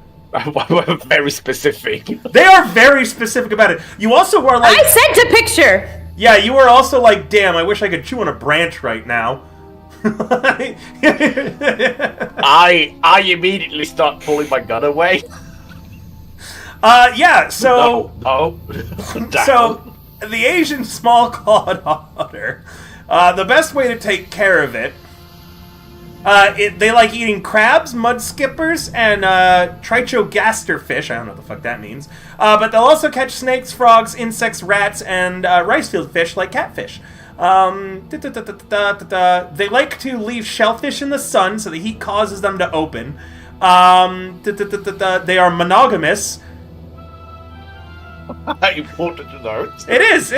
Very specific. They are very specific about it. You also were like, I sent a picture. yeah, you were also like, damn, I wish I could chew on a branch right now. I immediately start pulling my gun away. Yeah. So. Oh. So, the Asian small clawed otter, the best way to take care of it, they like eating crabs, mud skippers, and trichogaster fish. I don't know what the fuck that means. But they'll also catch snakes, frogs, insects, rats, and ricefield fish like catfish. They like to leave shellfish in the sun, so the heat causes them to open. They are monogamous. Important to note. It is.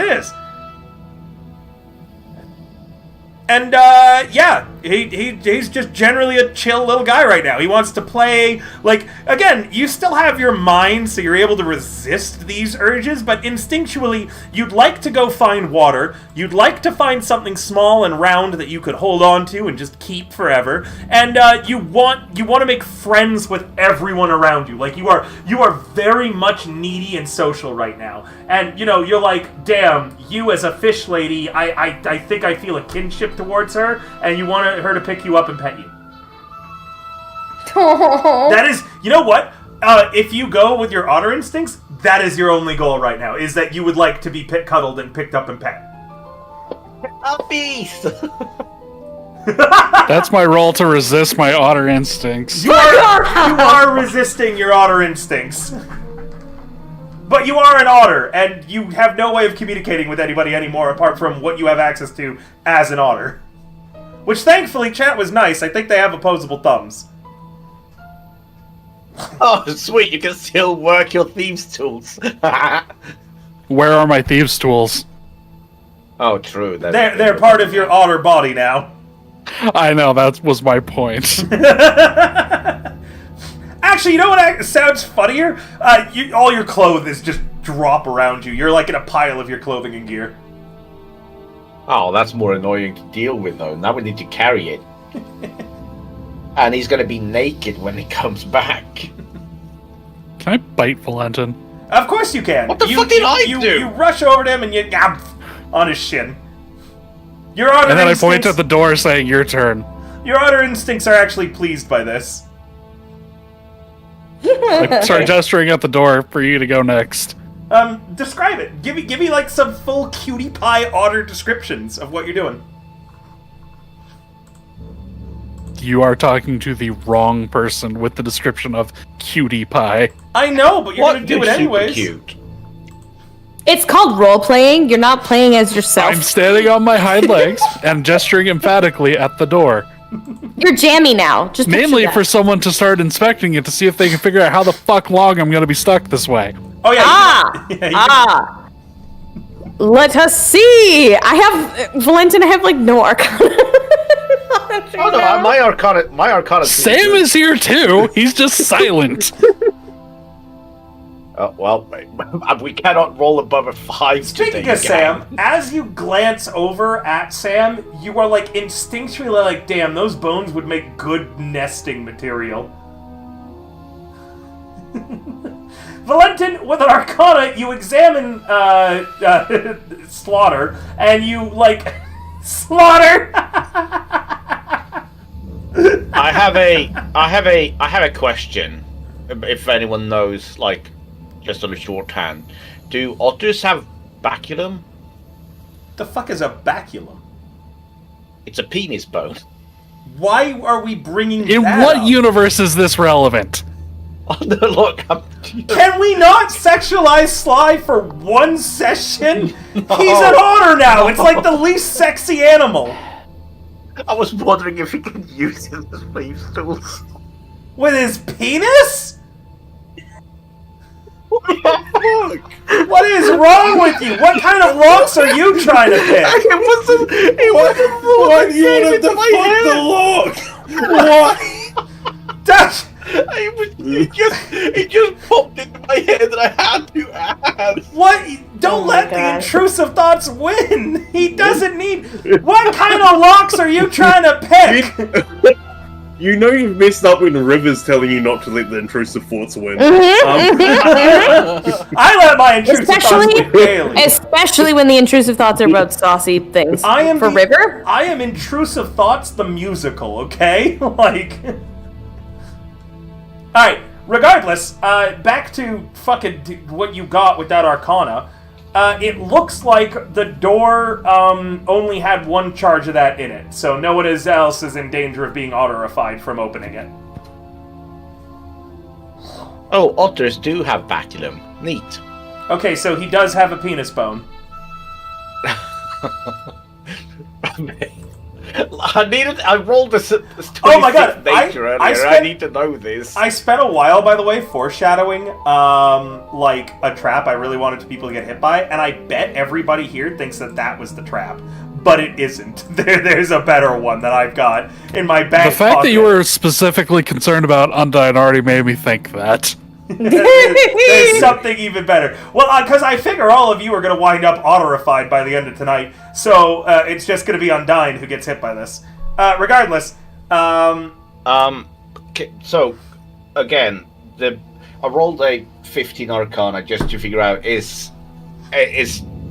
And, yeah, he's just generally a chill little guy right now. He wants to play, like, again, you still have your mind, so you're able to resist these urges, but instinctually, you'd like to go find water, you'd like to find something small and round that you could hold on to and just keep forever, and, you want to make friends with everyone around you. Like, you are very much needy and social right now. And, you know, you're like, damn, you as a fish lady, I think I feel a kinship towards her, and you want her to pick you up and pet you. That is, you know what? If you go with your otter instincts, that is your only goal right now, is that you would like to be cuddled and picked up and pet. A beast! That's my role to resist my otter instincts. You are resisting your otter instincts. But you are an otter, and you have no way of communicating with anybody anymore apart from what you have access to as an otter. Which, thankfully, chat was nice. I think they have opposable thumbs. Oh, sweet, you can still work your thieves' tools. Where are my thieves' tools? Oh, true. They're part of your otter body now. I know, that was my point. Actually, you know what sounds funnier? All your clothes just drop around you. You're like in a pile of your clothing and gear. Oh, that's more annoying to deal with, though. Now we need to carry it. And he's going to be naked when he comes back. Can I bite Valentin? Of course you can. What the fuck did I do? You rush over to him and you on his shin. Your otter And then instincts, I point at the door saying, your turn. Your otter instincts are actually pleased by this. I start gesturing at the door for you to go next. Describe it. Give me like some full cutie pie otter descriptions of what you're doing. You are talking to the wrong person with the description of cutie pie. I know, but you're gonna do it anyways. Cute. It's called role playing. You're not playing as yourself. I'm standing on my hind legs and gesturing emphatically at the door. You're jammy now. Just picture Mainly that. for someone to start inspecting it to see if they can figure out how the fuck long I'm gonna be stuck this way. Oh yeah. Let us see. I have Valentin. I have like no arcana. Oh no, my arcana. Sam is here too. He's just silent. Well, we cannot roll above a 5 Speaking today, of Sam, as you glance over at Sam, you are like instinctually like, damn, those bones would make good nesting material. Valentin, with an arcana, you examine Slaughter, and you like Slaughter. I have a question. If anyone knows, like, just on a shorthand, do otters have baculum? The fuck is a baculum? It's a penis bone. Why are we bringing In that what up? universe is this relevant? Oh no! Look, Can we not sexualize Sly for one session? No. He's an otter now. It's like the least sexy animal. I was wondering if he could use it as thieves' tools. With his penis? What the fuck? What is wrong with you? What kind of locks are you trying to pick? It wasn't the one Why do you want to fuck the log? Why? It just popped into my head that I had to ask. What? Don't let the intrusive thoughts win. He doesn't need. What kind of locks are you trying to pick? You know you've messed up when River's telling you not to let the intrusive thoughts win. I let my intrusive thoughts win daily. Especially when the intrusive thoughts are about saucy things. River? I am Intrusive Thoughts the musical, okay? Like... Alright, regardless, back to fucking what you got with that Arcana. It looks like the door only had one charge of that in it, so no one else is in danger of being autorified from opening it. Oh, otters do have baculum. Neat. Okay, so he does have a penis bone. I rolled this. Oh my god! I need to know this. I spent a while, by the way, foreshadowing like a trap I really wanted people to get hit by, and I bet everybody here thinks that was the trap, but it isn't. There's a better one that I've got in my back. The fact that you were specifically concerned about Undyne already made me think that. There's something even better. Well, because I figure all of you are going to wind up autorified by the end of tonight, so it's just going to be Undyne who gets hit by this. Regardless, so again, I rolled a 15 Arcana just to figure out is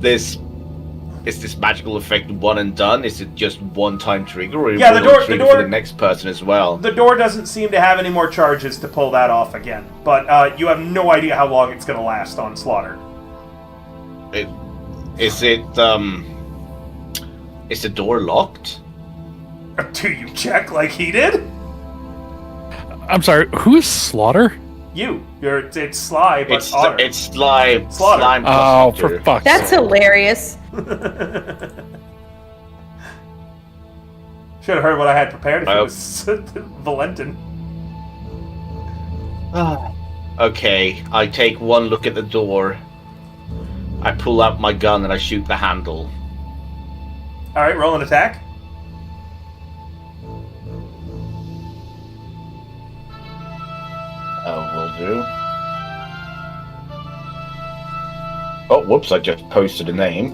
this magical effect one and done? Is it just one time trigger, or yeah, the door for the next person as well? The door doesn't seem to have any more charges to pull that off again, but you have no idea how long it's going to last on Slaughter. Is the door locked? Do you check like he did? I'm sorry, who is Slaughter? It's Sly, but Otter. It's Slime. Slaughter. Slime. Oh, for fuck's sake. That's hilarious. Should have heard what I had prepared if it was Valentin. Okay, I take one look at the door. I pull out my gun and I shoot the handle. Alright, roll an attack. Will do. Oh, whoops, I just posted a name.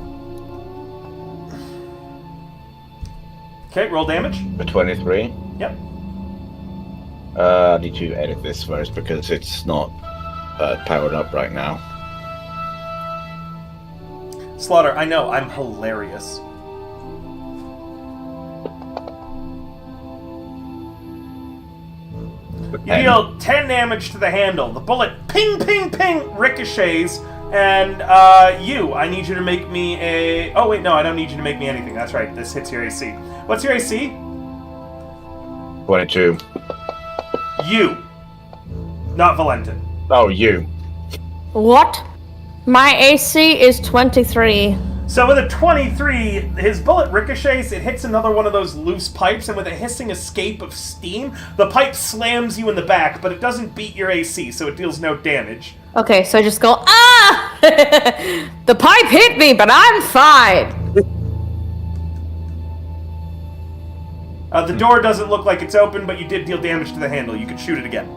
Okay, roll damage. For 23. Yep. I need to edit this first because it's not powered up right now. Slaughter, I know, I'm hilarious. You deal 10 damage to the handle. The bullet ping, ping, ping ricochets, and I need you to make me a... Oh, wait, no, I don't need you to make me anything. That's right, this hits your AC. What's your AC? 22. You. Not Valentin. Oh, you. What? My AC is 23. So with a 23, his bullet ricochets, it hits another one of those loose pipes, and with a hissing escape of steam, the pipe slams you in the back, but it doesn't beat your AC, so it deals no damage. Okay, so I just go, ah! The pipe hit me, but I'm fine. The door doesn't look like it's open, but you did deal damage to the handle. You could shoot it again.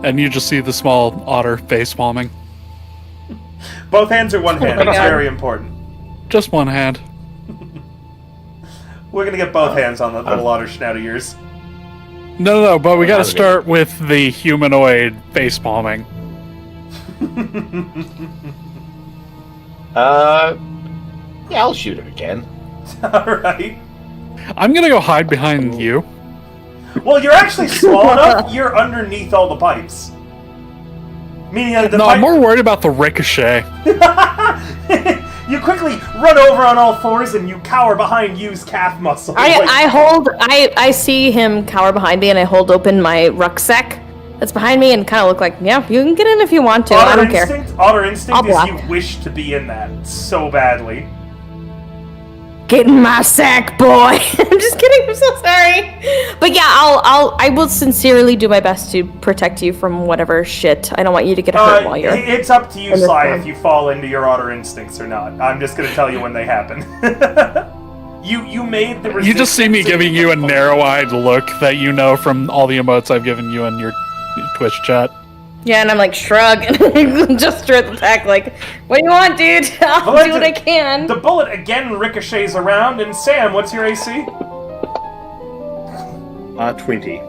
And you just see the small otter face palming. Both hands or one hand? It's very important. Just one hand. We're gonna get both hands on the little otter snout of yours. No, but we gotta start with the humanoid face palming. Yeah, I'll shoot him again. Alright. I'm gonna go hide behind you. Well, you're actually small enough, you're underneath all the pipes. Meaning the I'm more worried about the ricochet. You quickly run over on all fours and you cower behind Yu's calf muscle. I see him cower behind me and I hold open my rucksack that's behind me and kind of look like, yeah, you can get in if you want to. I don't care. Otter instinct is you wish to be in that so badly. Get in my sack, boy. I'm just kidding. I'm so sorry. But yeah, I will sincerely do my best to protect you from whatever shit. I don't want you to get hurt while you're... It's up to you, Sly, if you fall into your otter instincts or not. I'm just going to tell you when they happen. You made the You just see me resistance giving you a narrow-eyed look that you know from all the emotes I've given you in your Twitch chat. Yeah, and I'm like, shrug, and just throw the pack, like, what do you want, dude? I'll do what I can. The bullet again ricochets around, and Sam, what's your AC? 20.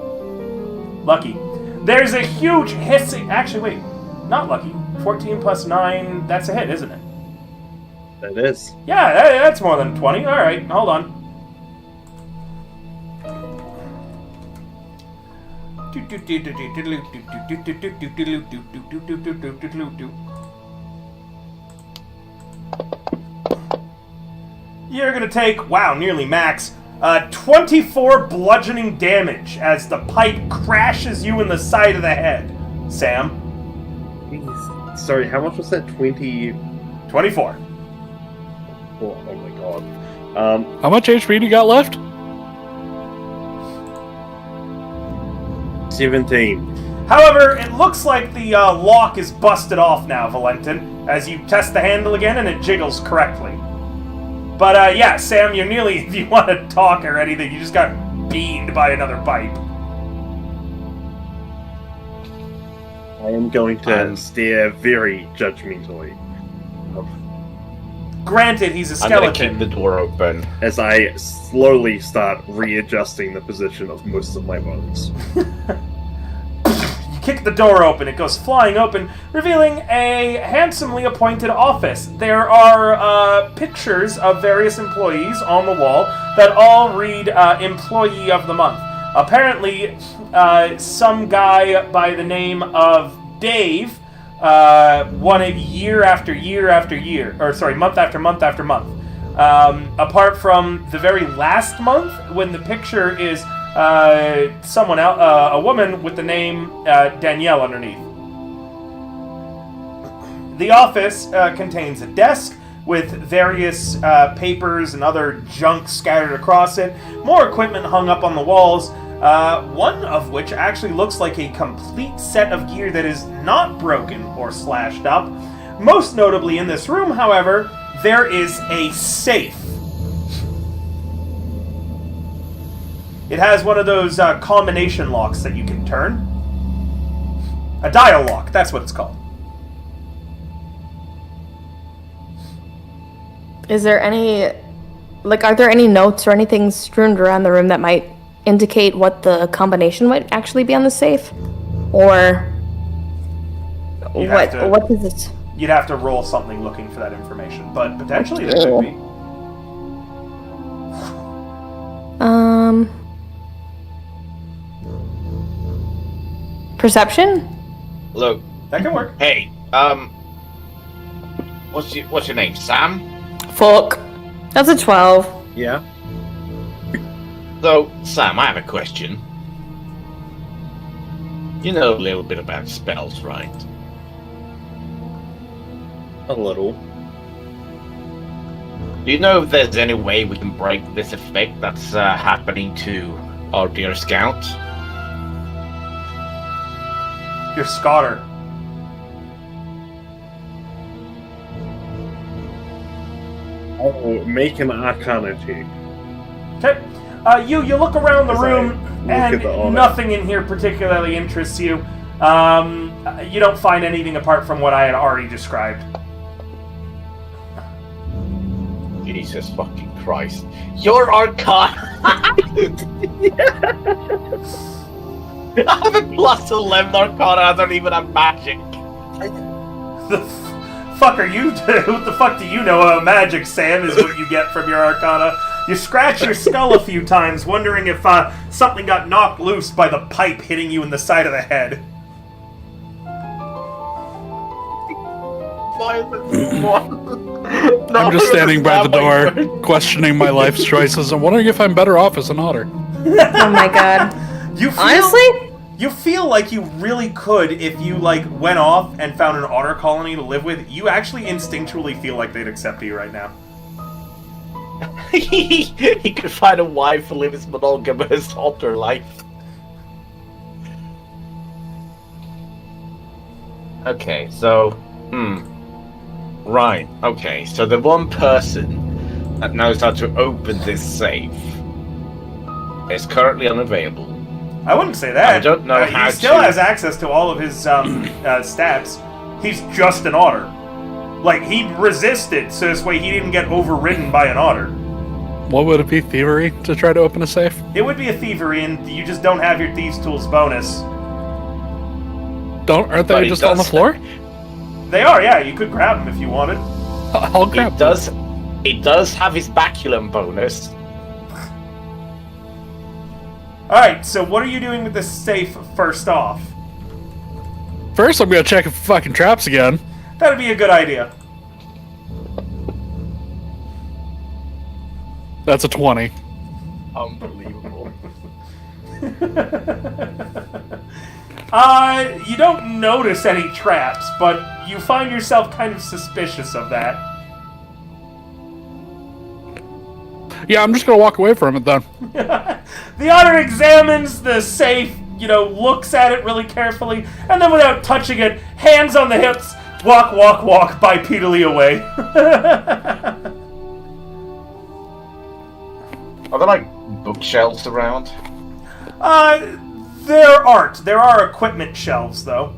Lucky. There's a huge hissing... Actually, wait. Not lucky. 14 plus 9, that's a hit, isn't it? That is. Yeah, that's more than 20. Alright, hold on. You're gonna take, wow, nearly max, 24 bludgeoning damage as the pipe crashes you in the side of the head, Sam. Jeez. Sorry, how much was that? 20... 24. Oh my god. How much HP do you got left? 17. However, it looks like the lock is busted off now, Valentin, as you test the handle again and it jiggles correctly. But yeah, Sam, you're nearly, if you want to talk or anything, you just got beamed by another pipe. I am going to stare very judgmentally Granted, he's a I'm gonna skeleton. keep the door open. as I slowly start readjusting the position of most of my bones. You kick the door open, it goes flying open, revealing a handsomely appointed office. There are pictures of various employees on the wall that all read Employee of the Month. Apparently, some guy by the name of Dave won it year after year after year, or sorry, month after month after month. Apart from the very last month, when the picture is someone else, a woman with the name Danielle underneath. The office contains a desk with various papers and other junk scattered across it, more equipment hung up on the walls, one of which actually looks like a complete set of gear that is not broken or slashed up. Most notably in this room, however, there is a safe. It has one of those combination locks that you can turn. A dial lock, that's what it's called. Is there any, like, are there any notes or anything strewn around the room that might indicate what the combination might actually be on the safe? Or what is it? You'd have to roll something looking for that information, but potentially there could be. Perception? Look, That can work. hey, what's your name, Sam? Fuck. That's a 12. Yeah? So, Sam, I have a question. You know a little bit about spells, right? A little. Do you know if there's any way we can break this effect that's happening to our dear scout? You're Scotter. I'll make an Arcana check. Okay. You look around the As I room, look and at the order. nothing in here particularly interests you. You don't find anything apart from what I had already described. Jesus fucking Christ. Your Arcana! I have a plus 11 Arcana, I don't even have magic. The fuck are you doing? What the fuck do you know about magic, Sam, is what you get from your Arcana. You scratch your skull a few times, wondering if something got knocked loose by the pipe hitting you in the side of the head. I'm just standing by the door, questioning my life's choices and wondering if I'm better off as an otter. Oh my god. You feel, Honestly? You feel like you really could if you, like, went off and found an otter colony to live with. You actually instinctually feel like they'd accept you right now. He could find a wife to live his monogamous otter life. Okay, so... Right, okay, so the one person that knows how to open this safe is currently unavailable. I wouldn't say that. I don't know how he still to- has access to all of his stats. He's just an otter. Like, he resisted, so this way he didn't get overridden by an otter. What would it be, thievery, to try to open a safe? It would be a thievery, and you just don't have your Thieves' Tools bonus. Aren't But they he just on the does- floor? They are, yeah. You could grab them if you wanted. I'll grab It does have his baculum bonus. Alright, so what are you doing with this safe first off? First, I'm gonna check if fucking traps again. That'd be a good idea. That's a 20. Unbelievable. You don't notice any traps, but you find yourself kind of suspicious of that. Yeah, I'm just gonna walk away from it then. The otter examines the safe, looks at it really carefully, and then without touching it, hands on the hips, walk bipedally away. Are there like bookshelves around? There aren't. There are equipment shelves, though.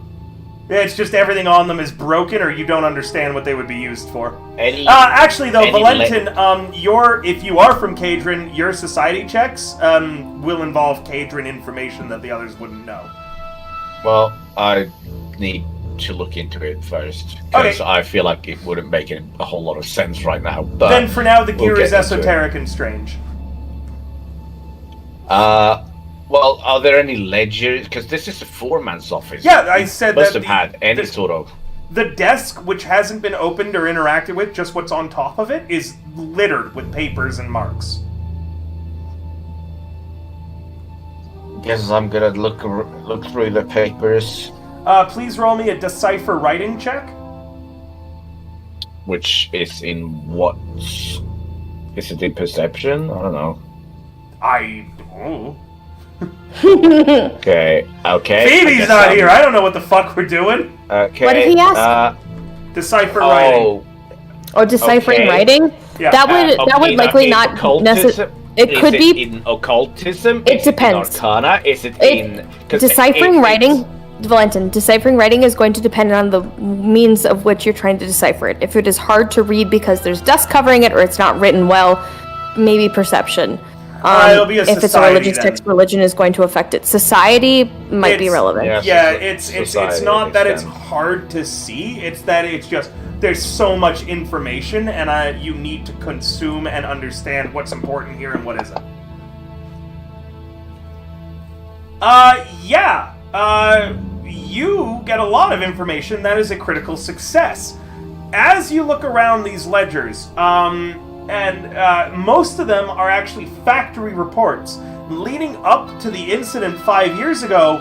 It's just everything on them is broken, or you don't understand what they would be used for. Actually, though, Valentin, if you are from Cadron, your society checks will involve Cadron information that the others wouldn't know. Well, I need to look into it first, because Okay. I feel like it wouldn't make a whole lot of sense right now. But Then for now, the we'll gear get is into it. esoteric and strange. Well, are there any ledgers? Because this is a foreman's office. Yeah, I said must that have had any sort of. The desk, which hasn't been opened or interacted with, just what's on top of it, is littered with papers and marks. Guess I'm gonna look through the papers. Please roll me a decipher writing check. Which is in what? Is it in perception? I don't know. Okay. Phoebe's not here. I don't know what the fuck we're doing. Okay. What did he ask? Decipher writing. Or deciphering Okay. writing? Yeah. That would likely not necessarily. It could Is be. it in occultism? It Is depends. It in arcana? Is it in 'cause Deciphering it- writing, Valentin, deciphering writing is going to depend on the means of which you're trying to decipher it. If it is hard to read because there's dust covering it or it's not written well, maybe perception. It'll be a if it's a society, religious then. text, religion is going to affect it. Society might be It's- relevant. Yeah. Yeah, so- it's society not that it's extent. hard to see. It's that it's just there's so much information, and you need to consume and understand what's important here and what isn't. You get a lot of information. That is a critical success. As you look around these ledgers, most of them are actually factory reports. Leading up to the incident 5 years ago,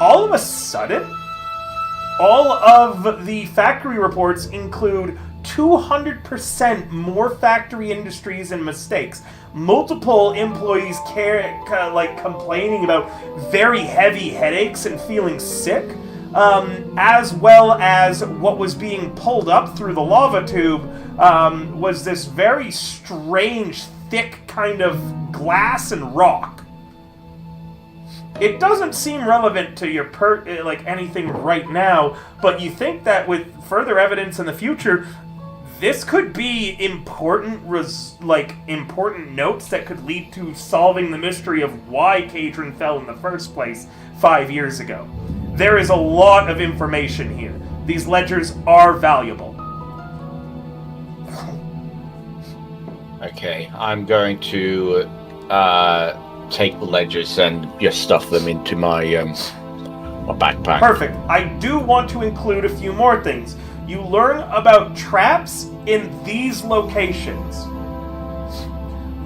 all of a sudden, all of the factory reports include 200% more factory industries and mistakes. Multiple employees complaining about very heavy headaches and feeling sick, as well as what was being pulled up through the lava tube was this very strange, thick kind of glass and rock. It doesn't seem relevant to your anything right now, but you think that with further evidence in the future, this could be important notes that could lead to solving the mystery of why Cadron fell in the first place 5 years ago. There is a lot of information here. These ledgers are valuable. Okay, I'm going to take the ledgers and just stuff them into my backpack. Perfect. I do want to include a few more things. You learn about traps in these locations.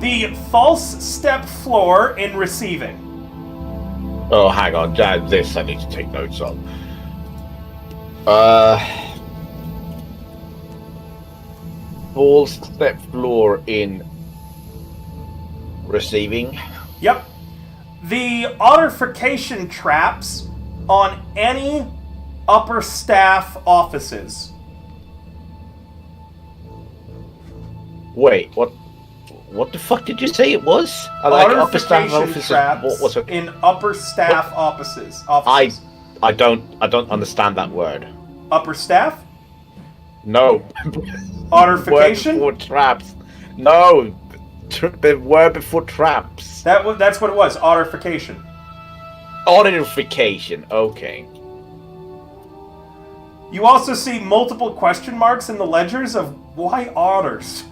The false step floor in receiving. Oh, hang on. This I need to take notes of. Full step floor in receiving. Yep. The autorification traps on any upper staff offices. Wait, what? What the fuck did you say it was? Like upper staff Artification offices. traps What was it? in upper staff offices. I don't understand that word. Upper staff? No. Artification? Word before traps. No. The word before traps. That's what it was. Artification. Audification. Okay. You also see multiple question marks in the ledgers of why otters?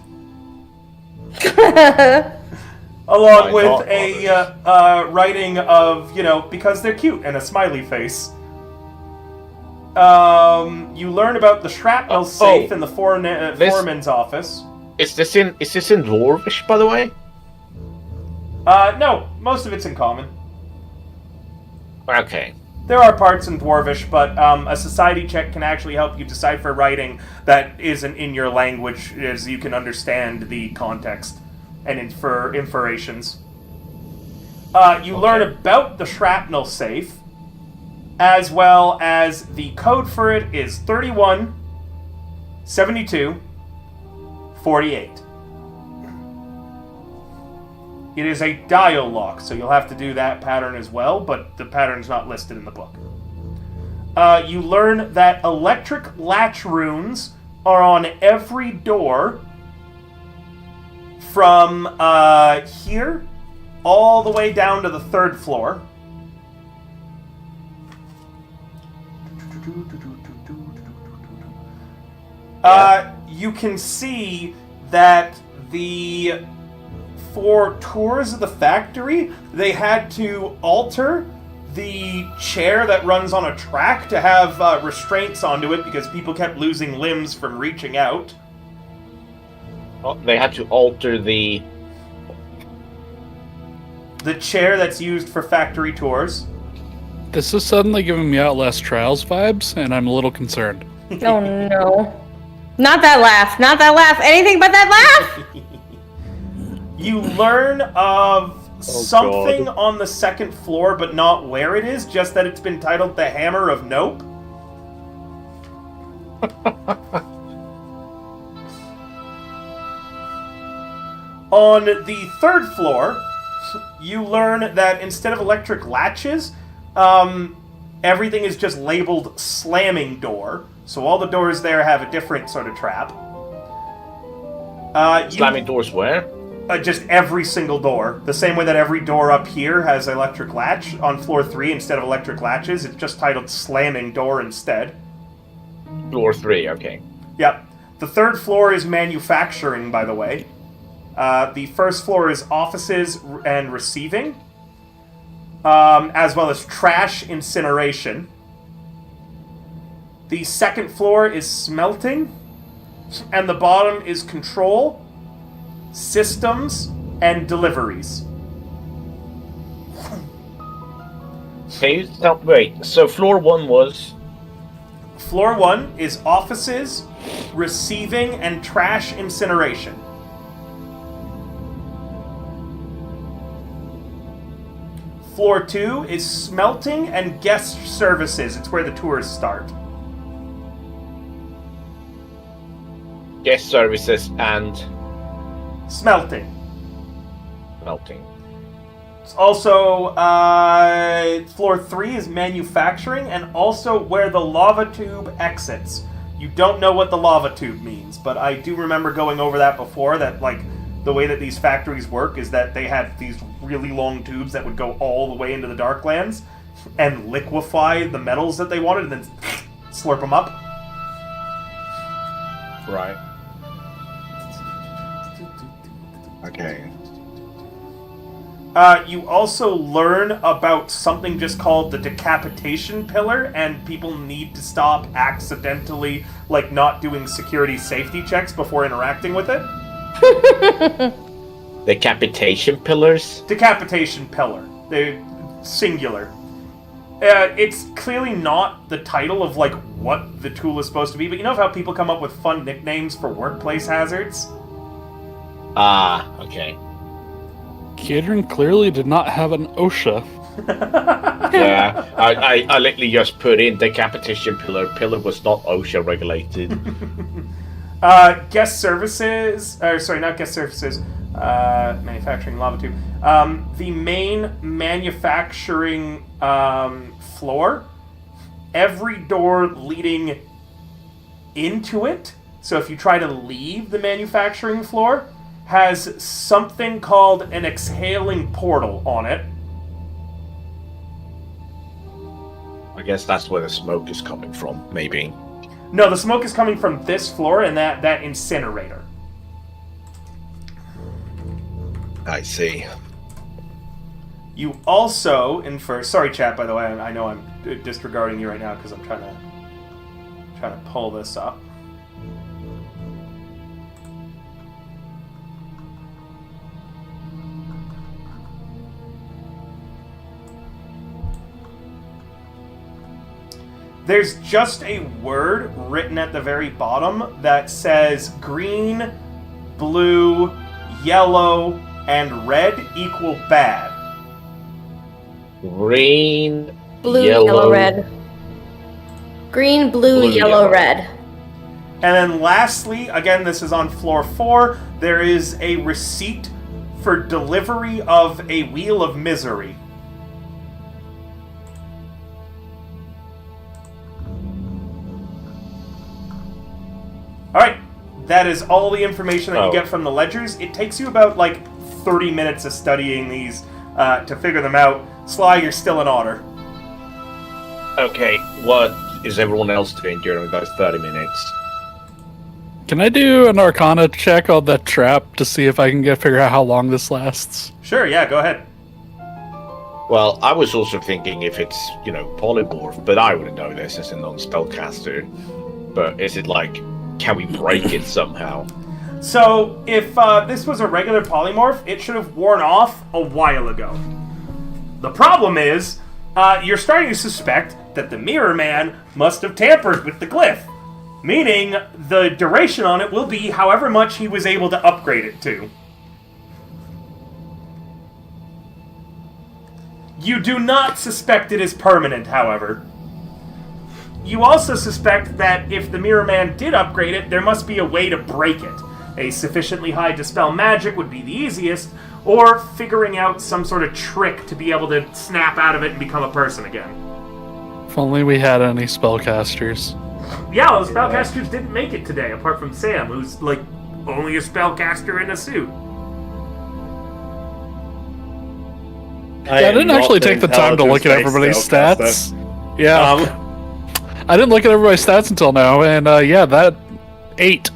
Along Why with not a writing of, because they're cute and a smiley face. You learn about the shrapnel safe in the foreman's office. Is this in Dwarvish, by the way? No, most of it's in common. Okay. There are parts in Dwarvish, but a society check can actually help you decipher writing that isn't in your language, as you can understand the context and inferrations. You learn about the shrapnel safe, as well as the code for it is 31 72 48. It is a dial lock, so you'll have to do that pattern as well, but the pattern's not listed in the book. You learn that electric latch runes are on every door from here all the way down to the 3rd floor. You can see that for tours of the factory, they had to alter the chair that runs on a track to have restraints onto it because people kept losing limbs from reaching out. Oh, they had to alter the chair that's used for factory tours. This is suddenly giving me Outlast Trials vibes, and I'm a little concerned. Oh no. Not that laugh. Not that laugh. Anything but that laugh! You learn of something on the 2nd floor, but not where it is, just that it's been titled the Hammer of Nope. On the 3rd floor, you learn that instead of electric latches, everything is just labeled slamming door. So all the doors there have a different sort of trap. slamming doors where? Just every single door. The same way that every door up here has electric latch. On floor 3, instead of electric latches, it's just titled slamming door instead. Floor 3, okay. Yep. The 3rd floor is manufacturing, by the way. The 1st floor is offices and receiving, as well as trash incineration. The 2nd floor is smelting, and the bottom is control, systems, and deliveries. Can you tell? Wait. So floor 1 was. Floor 1 is offices, receiving, and trash incineration. Floor 2 is smelting and guest services. It's where the tours start. Guest services and Smelting. melting. It's also, floor 3 is manufacturing, and also where the lava tube exits. You don't know what the lava tube means, but I do remember going over that before, that, like, the way that these factories work is that they had these really long tubes that would go all the way into the Darklands and liquefy the metals that they wanted and then slurp them up. Right. Okay. You also learn about something just called the decapitation pillar, and people need to stop accidentally, like, not doing security safety checks before interacting with it. Decapitation pillars? Decapitation pillar. They're singular. It's clearly not the title of, like, what the tool is supposed to be, but you know how people come up with fun nicknames for workplace hazards? Ah, okay. Catering clearly did not have an OSHA. Yeah, I literally just put in decapitation pillar. Pillar was not OSHA regulated. Guest services, or sorry, not guest services. Manufacturing lava tube. The main manufacturing floor, every door leading into it, so if you try to leave the manufacturing floor, has something called an exhaling portal on it. I guess that's where the smoke is coming from, maybe. No, the smoke is coming from this floor and that incinerator. I see. You also infer... Sorry, chat, by the way. I know I'm disregarding you right now because I'm trying to pull this up. There's just a word written at the very bottom that says green, blue, yellow, and red equal bad. Green, Blue, yellow, red. Green, blue, yellow, red. And then lastly, again, this is on floor 4, there is a receipt for delivery of a wheel of misery. Alright, that is all the information that you get from the ledgers. It takes you about, 30 minutes of studying these to figure them out. Sly, you're still an otter. Okay, what is everyone else doing during those 30 minutes? Can I do an Arcana check on that trap to see if I can figure out how long this lasts? Sure, yeah, go ahead. Well, I was also thinking if it's, polymorph, but I wouldn't know this as a non-spellcaster. But is it can we break it somehow? So, if this was a regular polymorph, it should have worn off a while ago. The problem is, you're starting to suspect that the Mirror Man must have tampered with the glyph. Meaning, the duration on it will be however much he was able to upgrade it to. You do not suspect it is permanent, however. You also suspect that if the Mirror Man did upgrade it, there must be a way to break it. A sufficiently high dispel magic would be the easiest, or figuring out some sort of trick to be able to snap out of it and become a person again. If only we had any spellcasters. Yeah, well, the spellcasters didn't make it today, apart from Sam, who's, only a spellcaster in a suit. I didn't actually take the time to look at everybody's stats. Yeah. I didn't look at everybody's stats until now, and that 8.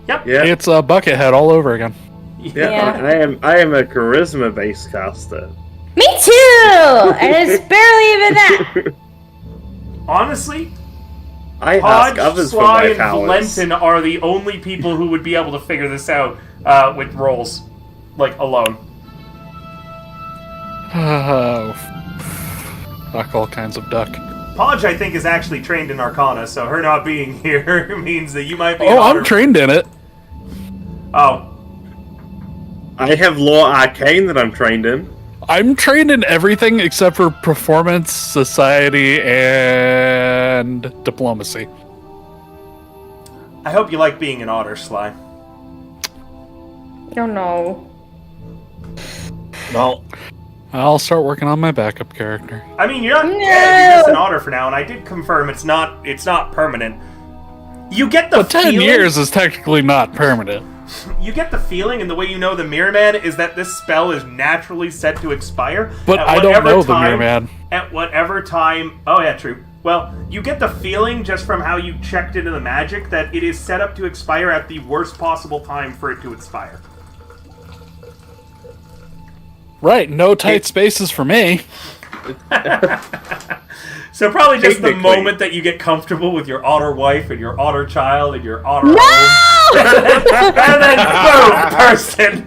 Yep. Yeah. It's a Buckethead all over again. Yeah. I am a charisma-based caster. Me too! And it's barely even that. Honestly, I Podge, ask others for Sly, my and powers. Valentin are the only people who would be able to figure this out with rolls, alone. Oh, fuck all kinds of duck. Podge, I think, is actually trained in Arcana, so her not being here means that you might be. Oh, I'm trained in it. Oh. I have Law Arcane that I'm trained in. I'm trained in everything except for performance, society, and diplomacy. I hope you like being an otter, Sly. Oh no. Well, I'll start working on my backup character. I mean, you're not dead, you're just an otter for now, and I did confirm it's not permanent. You get the But 10 feeling, years is technically not permanent. You get the feeling, and the way you know the Mirror Man is that this spell is naturally set to expire. But at I don't whatever know the time- Mirror Man. At whatever time... Oh, yeah, true. Well, you get the feeling, just from how you checked into the magic, that it is set up to expire at the worst possible time for it to expire. Right, no tight spaces for me. So probably just the Technically. moment that you get comfortable with your otter wife and your otter child and your otter No! home. And then boom, person.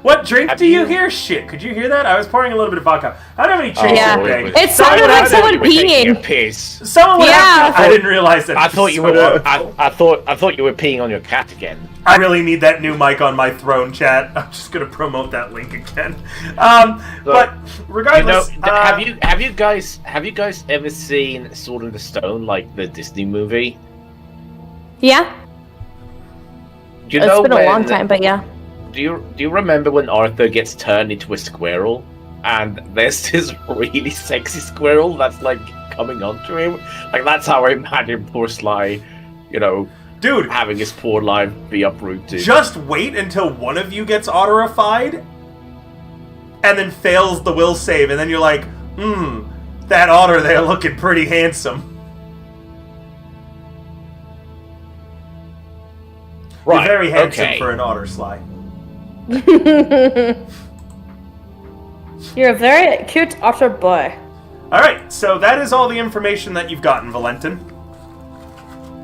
What drink do you hear? Shit, could you hear that? I was pouring a little bit of vodka. I don't have any chase Yeah. in the bag. It sounded like someone peeing. piss. Someone would have to, Yeah. I didn't realize that. I thought you were. I thought you were peeing on your cat again. I really need that new mic on my throne, chat. I'm just gonna promote that link again. But regardless, have you guys ever seen Sword in the Stone, like the Disney movie? Yeah? Do you It's know been a long when- time, but yeah. Do you remember when Arthur gets turned into a squirrel, and there's this really sexy squirrel that's like coming onto him? Like that's how I imagine poor Sly, Dude, having his poor life be uprooted. just wait until one of you gets autorified and then fails the will save, and then you're like, that otter there looking pretty handsome. Right, You're very handsome okay. for an otter, Sly. You're a very cute otter boy. Alright, so that is all the information that you've gotten, Valentin.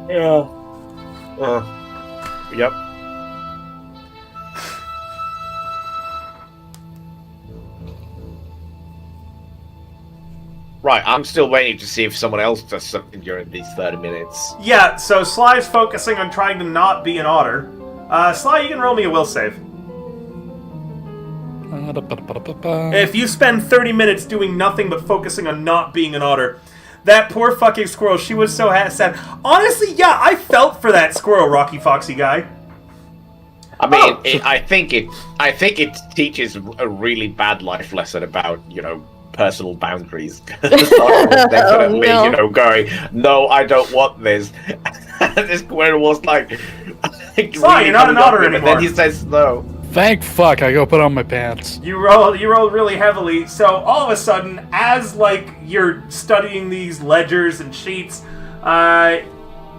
Yeah. Yep. Right, I'm still waiting to see if someone else does something during these 30 minutes. Yeah, so Sly's focusing on trying to not be an otter. Sly, you can roll me a will save. If you spend 30 minutes doing nothing but focusing on not being an otter, that poor fucking squirrel, she was so sad. Honestly, yeah, I felt for that squirrel, Rocky Foxy guy. I mean, I think it teaches a really bad life lesson about, personal boundaries. Definitely, no. Going, no, I don't want this. And this squirrel was like, Sly, you're not an otter and anymore. then he says no. Thank fuck, I go put on my pants. You roll really heavily, so all of a sudden, as you're studying these ledgers and sheets,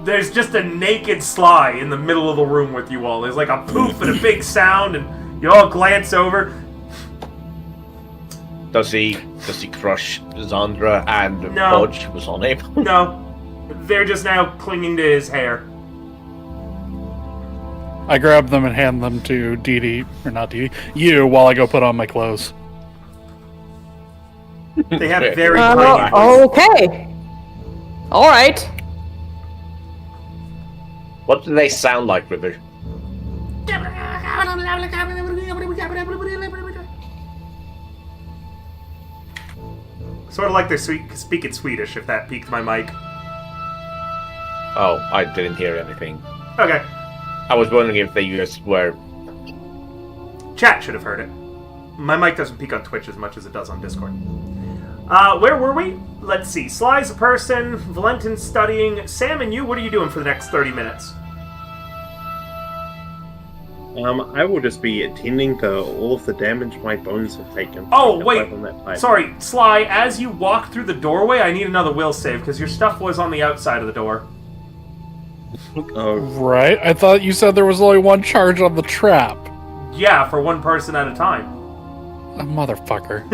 there's just a naked Sly in the middle of the room with you all. There's like a poof and a big sound, and you all glance over. Does he crush Zandra and No. Bodge was on him? No, they're just now clinging to his hair. I grab them and hand them to Dee Dee, or not Dee Dee, you, while I go put on my clothes. They have very tiny. Okay. All right. What do they sound like, River? Sort of like they're speaking Swedish, if that piqued my mic. Oh, I didn't hear anything. Okay. I was wondering if they just were... Chat should have heard it. My mic doesn't peak on Twitch as much as it does on Discord. Where were we? Let's see. Sly's a person, Valentin's studying. Sam and you, what are you doing for the next 30 minutes? I will just be attending to all of the damage my bones have taken. Oh, Like, wait. up on that pipe. Sorry, Sly, as you walk through the doorway, I need another will save, because your stuff was on the outside of the door. Oh, Right? I thought you said there was only one charge on the trap. Yeah, for one person at a time. A motherfucker.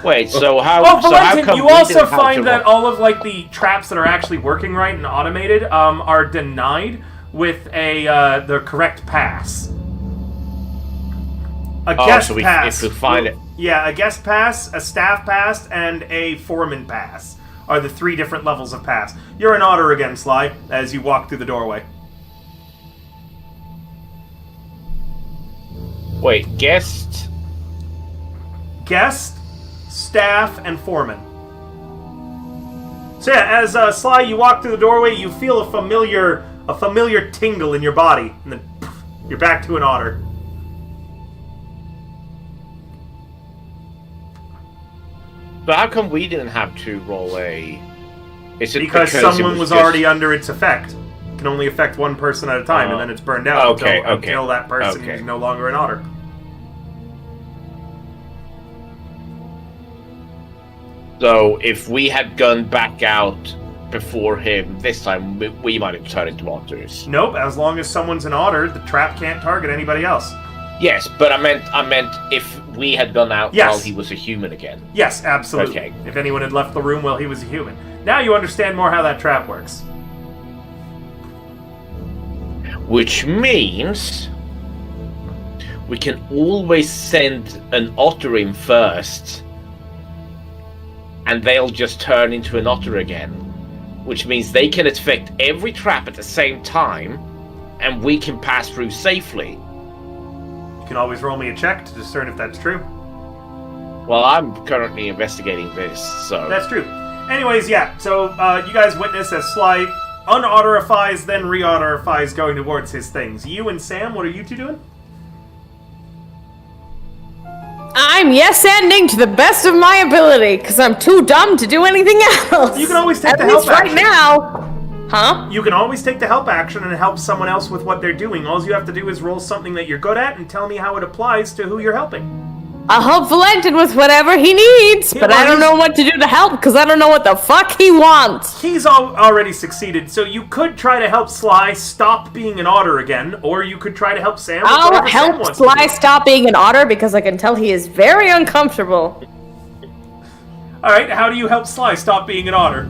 Wait, so how... Oh, so how Valentin, come you we also didn't have find to that all of the traps that are actually working right and automated are denied with the correct pass. A guest so pass. if we find it... Yeah, a guest pass, a staff pass, and a foreman pass are the 3 different levels of pass. You're an otter again, Sly, as you walk through the doorway. Wait, guest... Guest, staff, and foreman. So yeah, as Sly, you walk through the doorway, you feel a familiar tingle in your body, and then poof, you're back to an otter. But how come we didn't have to roll a... Is it Because it someone was just- already under its effect. It can only affect one person at a time, and then it's burned out Okay, until that person okay. is no longer an otter. So if we had gone back out before him this time, we might have turned into otters. Nope, as long as someone's an otter, the trap can't target anybody else. Yes, but I meant if we had gone out Yes. while he was a human again. Yes, absolutely. Okay. If anyone had left the room while he was a human. Now you understand more how that trap works. Which means we can always send an otter in first, and they'll just turn into an otter again. Which means they can affect every trap at the same time, and we can pass through safely. You can always roll me a check to discern if that's true. Well, I'm currently investigating this, so... That's true. Anyways, yeah, so you guys witness as Sly unautorifies, then reautorifies going towards his things. You and Sam, what are you two doing? I'm yes-ending to the best of my ability, because I'm too dumb to do anything else. You can always take At the least help right action. now. Huh? You can always take the help action and help someone else with what they're doing. All you have to do is roll something that you're good at and tell me how it applies to who you're helping. I'll help Valentin with whatever he needs, but I don't know what to do to help, because I don't know what the fuck he wants. He's already succeeded, so you could try to help Sly stop being an otter again, or you could try to help Sam with I'll whatever Sam help wants to Sly do. stop being an otter, because I can tell he is very uncomfortable. Alright, how do you help Sly stop being an otter?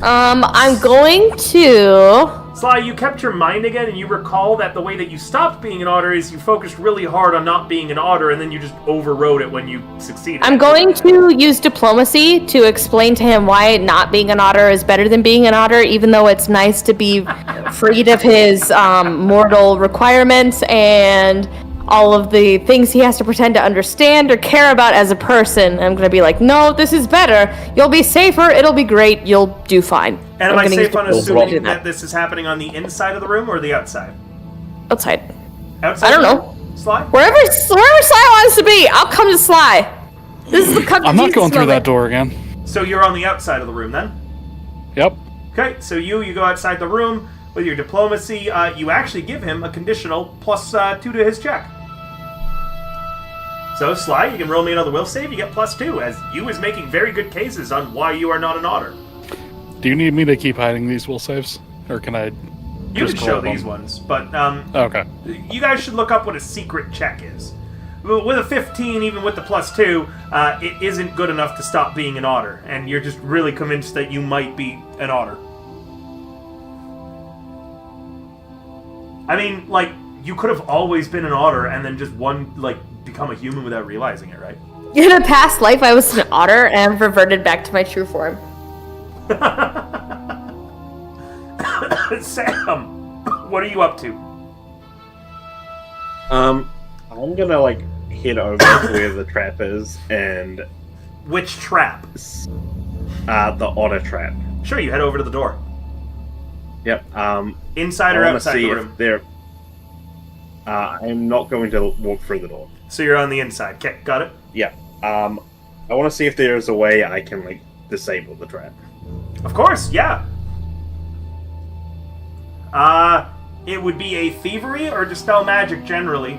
I'm going to... Sly, you kept your mind again, and you recall that the way that you stopped being an otter is you focused really hard on not being an otter, and then you just overrode it when you succeeded. I'm going to use diplomacy to explain to him why not being an otter is better than being an otter, even though it's nice to be freed of his mortal requirements and all of the things he has to pretend to understand or care about as a person. I'm going to be like, no, this is better. You'll be safer. It'll be great. You'll do fine. And am I gonna use safe on diplomacy to do assuming that this is happening on the inside of the room or the outside? Outside. Outside? I don't know. Sly? Wherever Sly wants to be, I'll come to Sly. This is the come to I'm not Jesus going through moment. that door again. So you're on the outside of the room then? Yep. Okay, so you go outside the room with your diplomacy. You actually give him a conditional +2 to his check. So, Sly, you can roll me another will save. You get +2, as you is making very good cases on why you are not an otter. Do you need me to keep hiding these will saves? Or can I You just can show roll them? these ones, but Okay. you guys should look up what a secret check is. With a 15, even with the +2, it isn't good enough to stop being an otter, and you're just really convinced that you might be an otter. I mean, like, you could have always been an otter and then just become a human without realizing it, right? In a past life, I was an otter and I've reverted back to my true form. Sam, what are you up to? I'm gonna head over to where the trap is and Which trap? the otter trap. Sure, you head over to the door. Yep. Inside or I want to outside see the if room? they're. I'm not going to walk through the door. So you're on the inside. Okay, got it? Yeah. I want to see if there's a way I can disable the trap. Of course, yeah. It would be a thievery or dispel magic generally.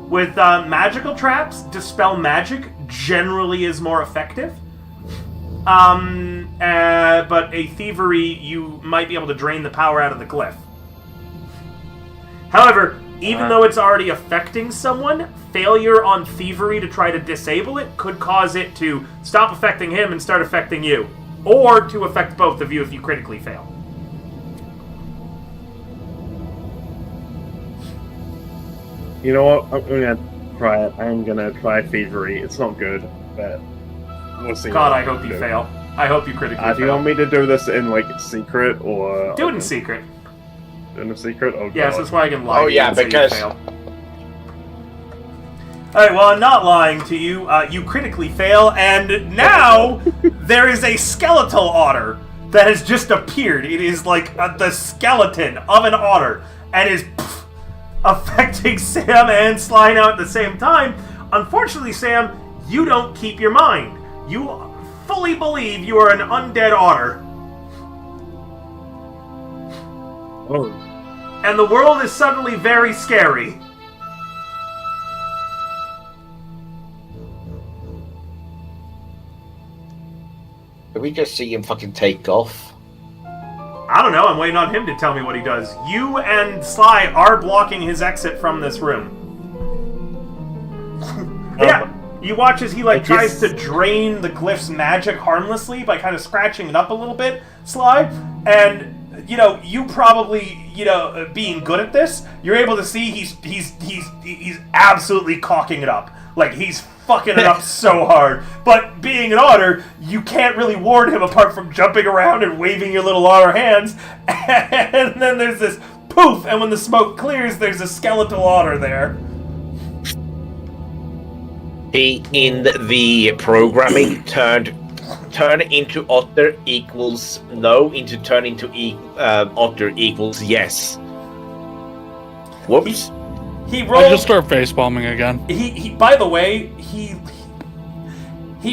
With magical traps, dispel magic generally is more effective. But a thievery, you might be able to drain the power out of the glyph. However, even though it's already affecting someone, failure on thievery to try to disable it could cause it to stop affecting him and start affecting you. Or to affect both of you if you critically fail. You know what? I'm gonna try it. I'm gonna try thievery. It's not good, but we'll see. God, what I hope can you do. fail. I hope you critically fail. Do you want me to do this in secret or Do it in secret. in a secret? Oh, Yes, God. that's why I can lie Oh, to you yeah, and say you because- fail. Alright, well, I'm not lying to you. You critically fail, and now there is a skeletal otter that has just appeared. It is like the skeleton of an otter, and is affecting Sam and Sly now at the same time. Unfortunately, Sam, you don't keep your mind. You fully believe you are an undead otter. Oh, And the world is suddenly very scary. Did we just see him fucking take off? I don't know, I'm waiting on him to tell me what he does. You and Sly are blocking his exit from this room. Yeah, you watch as he tries to drain the glyph's magic harmlessly by kind of scratching it up a little bit, Sly, and you probably, being good at this, you're able to see he's absolutely cocking it up. Like, he's fucking it up so hard. But being an otter, you can't really ward him apart from jumping around and waving your little otter hands. And then there's this poof, and when the smoke clears, there's a skeletal otter there. He, in the programming, turned turn into otter equals no, into turn into otter equals yes. Whoops. He rolled. I just start facepalming again. He by the way, he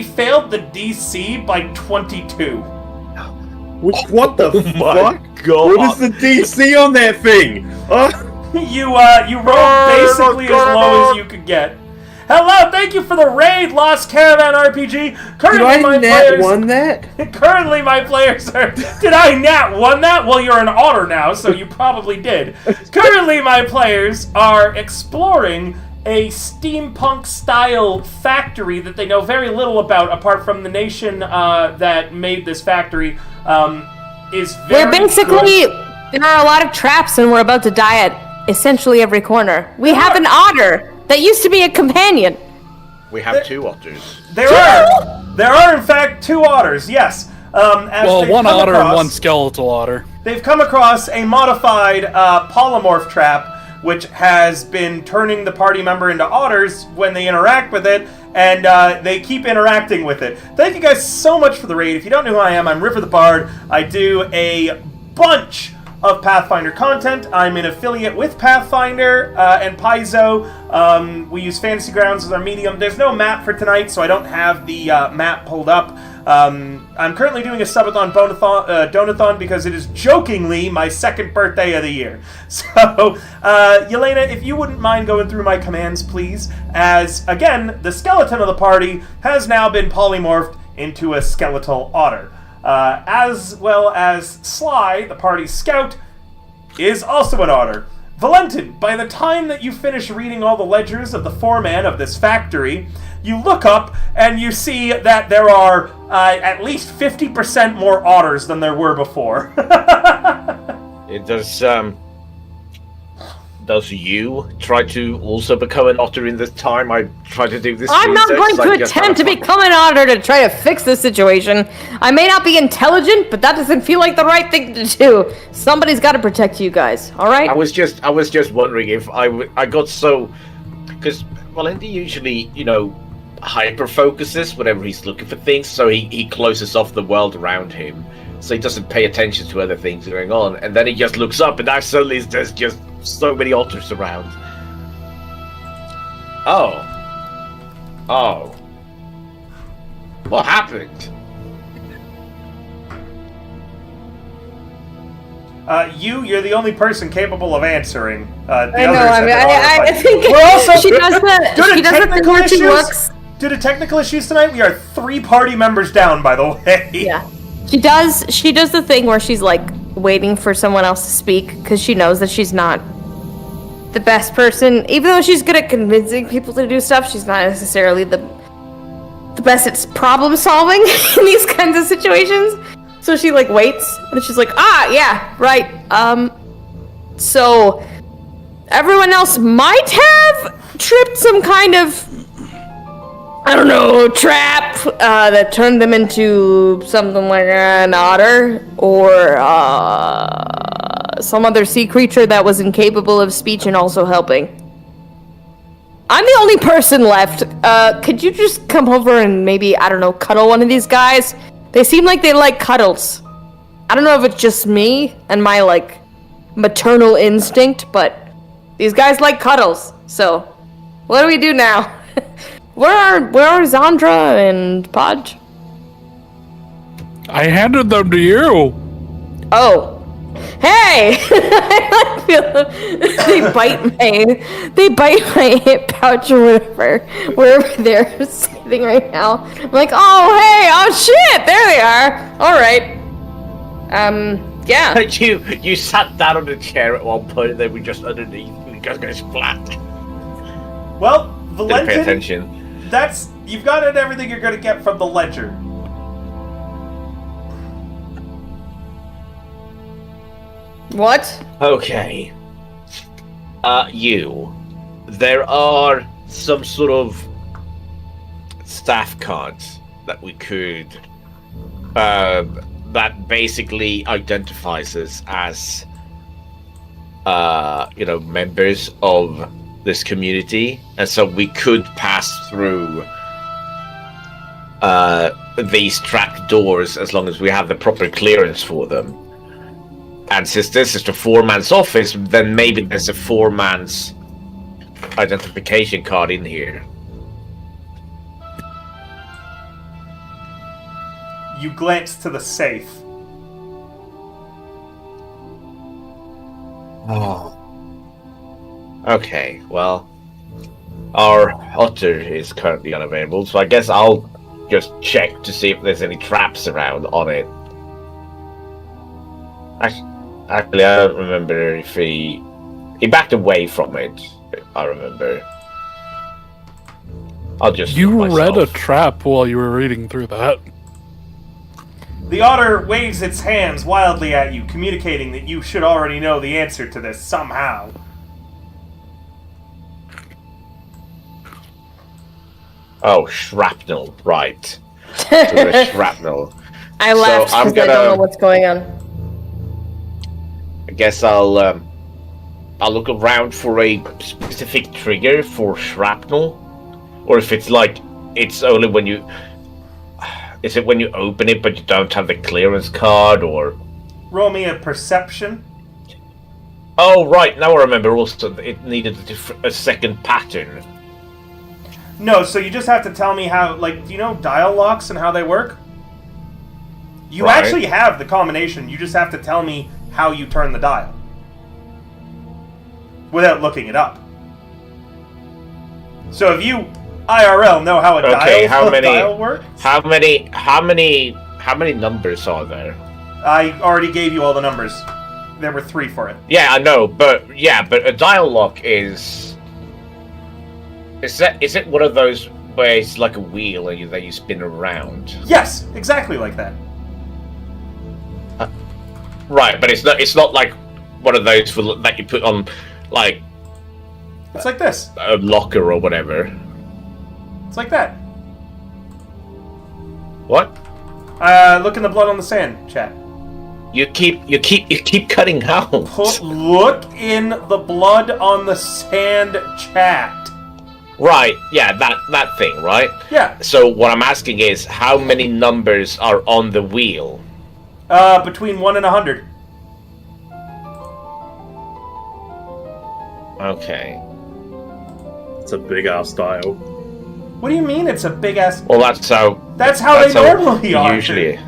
failed the DC by 22. What the my fuck? God. What is the DC on that thing? You rolled basically as low as you could get. Hello, thank you for the raid, Lost Caravan RPG. Currently, won that? Currently, my players are. Did I nat won that? Well, you're an otter now, so you probably did. Currently, my players are exploring a steampunk-style factory that they know very little about, apart from the nation that made this factory. Is very We're basically good. there are a lot of traps, and we're about to die at essentially every corner. We have an otter that used to be a companion. We have 2 otters. There are in fact 2 otters. Yes. Well, one otter and one skeletal otter. They've come across a modified polymorph trap, which has been turning the party member into otters when they interact with it, and they keep interacting with it. Thank you guys so much for the raid. If you don't know who I am, I'm River the Bard. I do a bunch of Pathfinder content. I'm an affiliate with Pathfinder and Paizo. We use Fantasy Grounds as our medium. There's no map for tonight, so I don't have the map pulled up. I'm currently doing a subathon donathon because it is jokingly my 2nd birthday of the year. So, Yelena, if you wouldn't mind going through my commands, please, as, again, the skeleton of the party has now been polymorphed into a skeletal otter. As well as Sly, the party's scout, is also an otter. Valentin, by the time that you finish reading all the ledgers of the foreman of this factory, you look up and you see that there are at least 50% more otters than there were before. It does you try to also become an otter in this time? I try to do this. I'm not going to attempt to become an otter to try to fix this situation. I may not be intelligent, but that doesn't feel like the right thing to do. Somebody's got to protect you guys, all right? I was just wondering if I got so, because Valenti usually, hyper focuses whenever he's looking for things, so he closes off the world around him, so he doesn't pay attention to other things going on, and then he just looks up, and now suddenly there's just so many otters around. Oh. What happened? You're the only person capable of answering. I know, I think We're also, she does that. She does that thing where she looks. Due to technical issues tonight, we are 3 party members down, by the way. Yeah. She does the thing where she's like waiting for someone else to speak because she knows that she's not the best person. Even though she's good at convincing people to do stuff, she's not necessarily the best at problem solving in these kinds of situations. So she like waits and she's like, yeah, right. So everyone else might have tripped some kind of, I don't know, trap that turned them into something like an otter or some other sea creature that was incapable of speech and also helping. I'm the only person left. Could you just come over and maybe, I don't know, cuddle one of these guys? They seem like they like cuddles. I don't know if it's just me and my, like, maternal instinct, but these guys like cuddles. So, what do we do now? Where are Zandra and Podge? I handed them to you. Oh. Hey! They bite my hip pouch or whatever, wherever they're sitting right now. I'm like, oh hey, oh shit, there they are. Alright. Yeah. You sat down on the chair at one point and then we just underneath and it just goes flat. Well, Didn't pay Valentin, attention. you've got everything you're gonna get from the ledger. What? Okay. There are some sort of staff cards that we could, that basically identifies us as, members of this community, and so we could pass through these trap doors as long as we have the proper clearance for them. And since this is the foreman's office, then maybe there's a foreman's identification card in here. You glance to the safe. Oh. Okay, well, our otter is currently unavailable, so I guess I'll just check to see if there's any traps around on it. Actually, I don't remember if he backed away from it. I remember. I'll just. You read a trap while you were reading through that. The otter waves its hands wildly at you, communicating that you should already know the answer to this somehow. Oh, shrapnel, right. So there's shrapnel. I laughed I'm because I don't know what's going on. I guess I'll look around for a specific trigger for shrapnel, or if it's like it's only when you. Is it when you open it but you don't have the clearance card, or? Roll me a perception. Oh right, now I remember. Also, it needed a second pattern. No, so you just have to tell me how, like, do you know dial locks and how they work? You Right. actually have the combination, you just have to tell me how you turn the dial. Without looking it up. So if you IRL know how a dial works? How many numbers are there? I already gave you all the numbers. There were 3 for it. Yeah, I know, but a dial lock is. Is it one of those where it's like a wheel and that you spin around? Yes, exactly like that. Right, but it's not like one of those that you put on like It's like this. a locker or whatever. It's like that. What? Look in the blood on the sand, chat. You keep cutting out. Look in the blood on the sand, chat. Right, yeah, that thing, right? Yeah. So what I'm asking is, how many numbers are on the wheel? Between 1 and 100. Okay. It's a big ass dial. What do you mean it's a big ass... Well, that's how they normally are. Usually.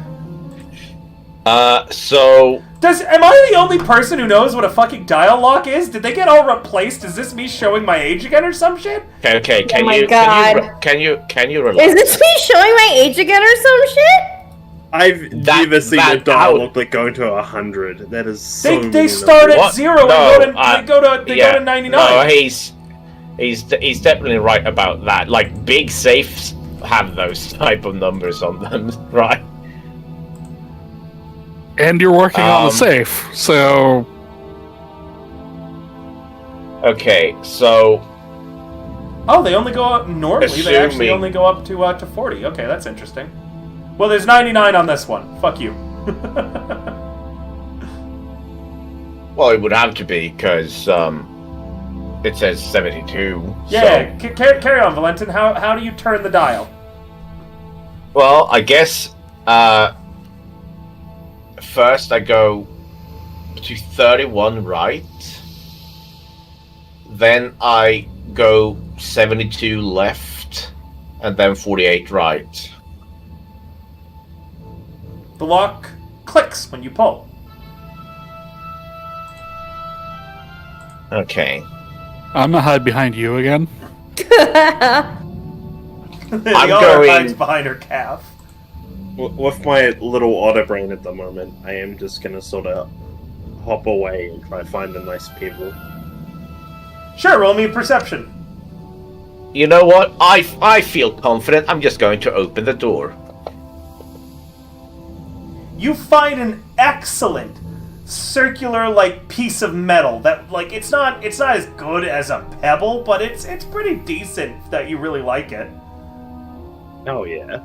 So... Am I the only person who knows what a fucking dial lock is? Did they get all replaced? Is this me showing my age again or some shit? Okay, Oh my God. can you relax? Is this me showing my age again or some shit? I've never seen a dial look like going to 100. That is so They start at What? 0 and go to 99. No, he's definitely right about that. Like, big safes have those type of numbers on them, right? And you're working on the safe, so... Okay, so... Oh, they only go up... Normally, they actually Assuming- only go up to 40. Okay, that's interesting. Well, there's 99 on this one. Fuck you. Well, it would have to be, because, it says 72. Yeah, So, carry on, Valentin. How do you turn the dial? well, I guess, first I go to 31 right. Then I go 72 left. And then 48 right. The lock clicks when you pull. Okay. I'm gonna hide behind you again. The I'm otter going- hides behind her calf. With my little otter brain at the moment, I am just gonna sort of hop away and try to find a nice pebble. Sure, roll me a perception. You know what? I feel confident. I'm just going to open the door. You find an excellent circular like piece of metal that like it's not as good as a pebble, but it's pretty decent that you really like it. Oh yeah.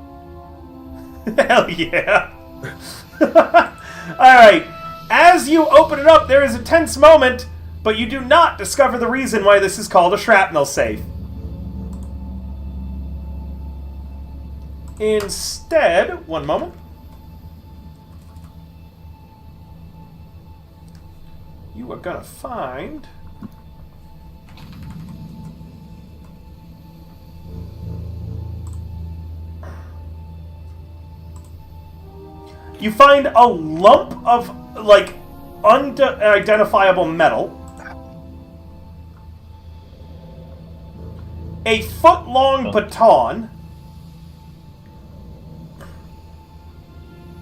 Hell yeah. Alright. As you open it up, there is a tense moment, but you do not discover the reason why this is called a shrapnel safe. Instead, one moment. You are gonna find... You find a lump of, like, unidentifiable metal. A foot-long baton.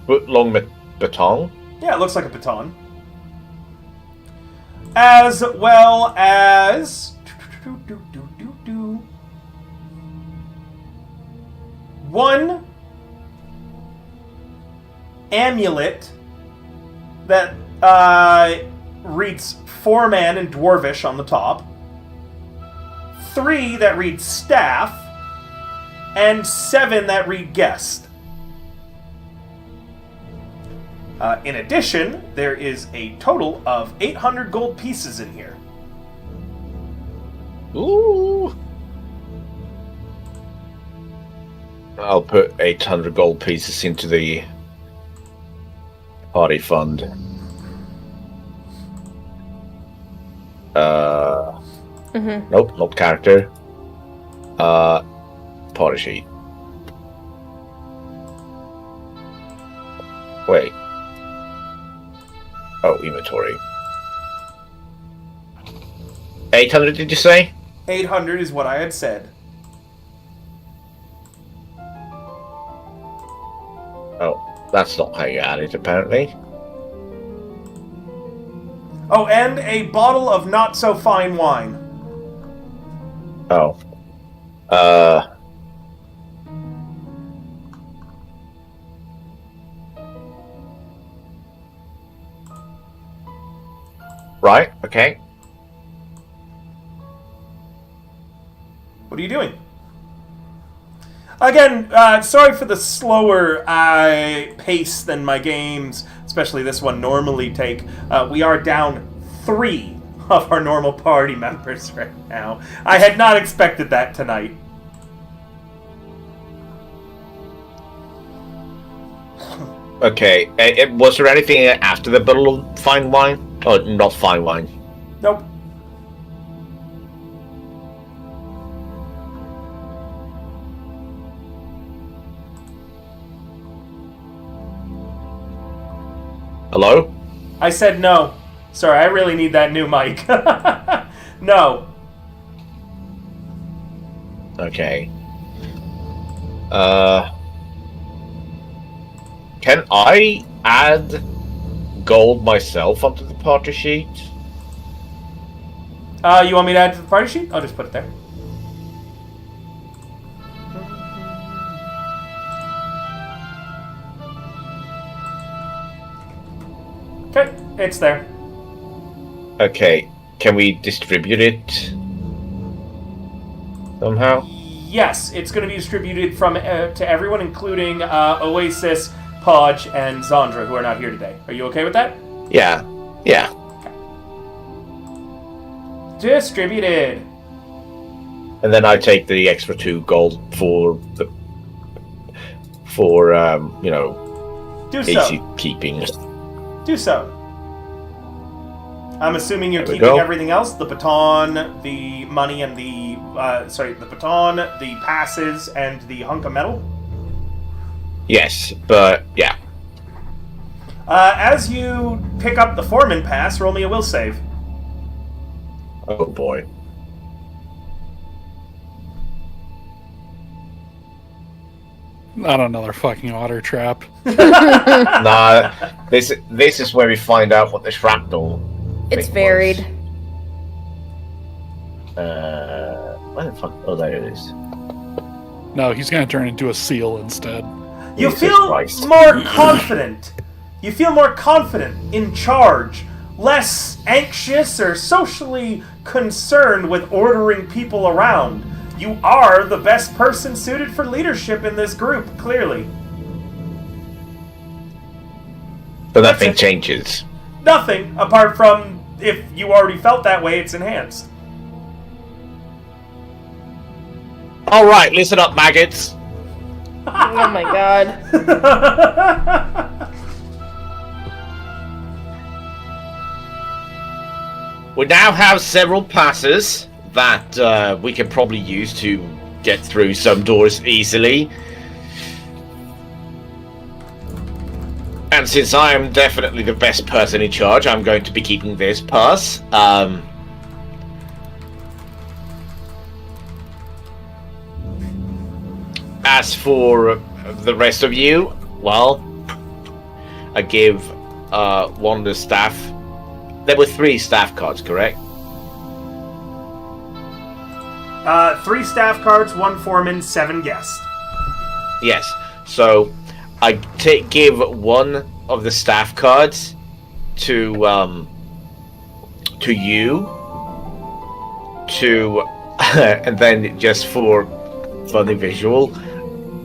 Foot-long baton? Yeah, it looks like a baton. As well as... one amulet that reads Foreman in Dwarvish on the top. 3 that read Staff. And 7 that read Guest. In addition, there is a total of 800 gold pieces in here. Ooh. I'll put 800 gold pieces into the party fund. Nope, not character. Party sheet. Wait. Oh, inventory. 800, did you say? 800 is what I had said. Oh, that's not how you add it, apparently. Oh, and a bottle of not-so-fine wine. Oh. Right, okay. What are you doing? Again, sorry for the slower pace than my games, especially this one, normally take. We are down 3 of our normal party members right now. I had not expected that tonight. Okay, was there anything after the bottle of fine wine? Oh, not fine wine. Nope. Hello? I said no. Sorry, I really need that new mic. No. Okay. Can I add gold myself onto the party sheet? You want me to add to the party sheet? I'll just put it there. Okay, it's there. Okay, can we distribute it somehow? Yes, it's going to be distributed from to everyone, including Oasis, Podge, and Zandra, who are not here today. Are you okay with that? Yeah. Yeah. Distributed. And then I take the extra 2 gold for you know, Do easy so. keeping. Do so. I'm assuming you're There we keeping go. everything else: the baton, the money, and the the baton, the passes, and the hunk of metal. Yes, but yeah. As you pick up the foreman pass, roll me a will save. Oh boy. Not another fucking otter trap. Nah, this is where we find out what the shrapnel. It's thing varied. was. Where the fuck? Oh, there it is. No, he's gonna turn into a seal instead. You Jesus feel Christ. more confident. You feel more confident, in charge, less anxious or socially concerned with ordering people around. You are the best person suited for leadership in this group, clearly. But That's nothing it. changes. Nothing, apart from if you already felt that way, it's enhanced. All right, listen up, maggots. Oh my god. We now have several passes that we can probably use to get through some doors easily. And since I am definitely the best person in charge, I'm going to be keeping this pass. As for the rest of you, well, I give one of the staff. There were 3 staff cards, correct? 3 staff cards, 1 foreman, 7 guests. Yes. So I give one of the staff cards to you, and then just for funny visual,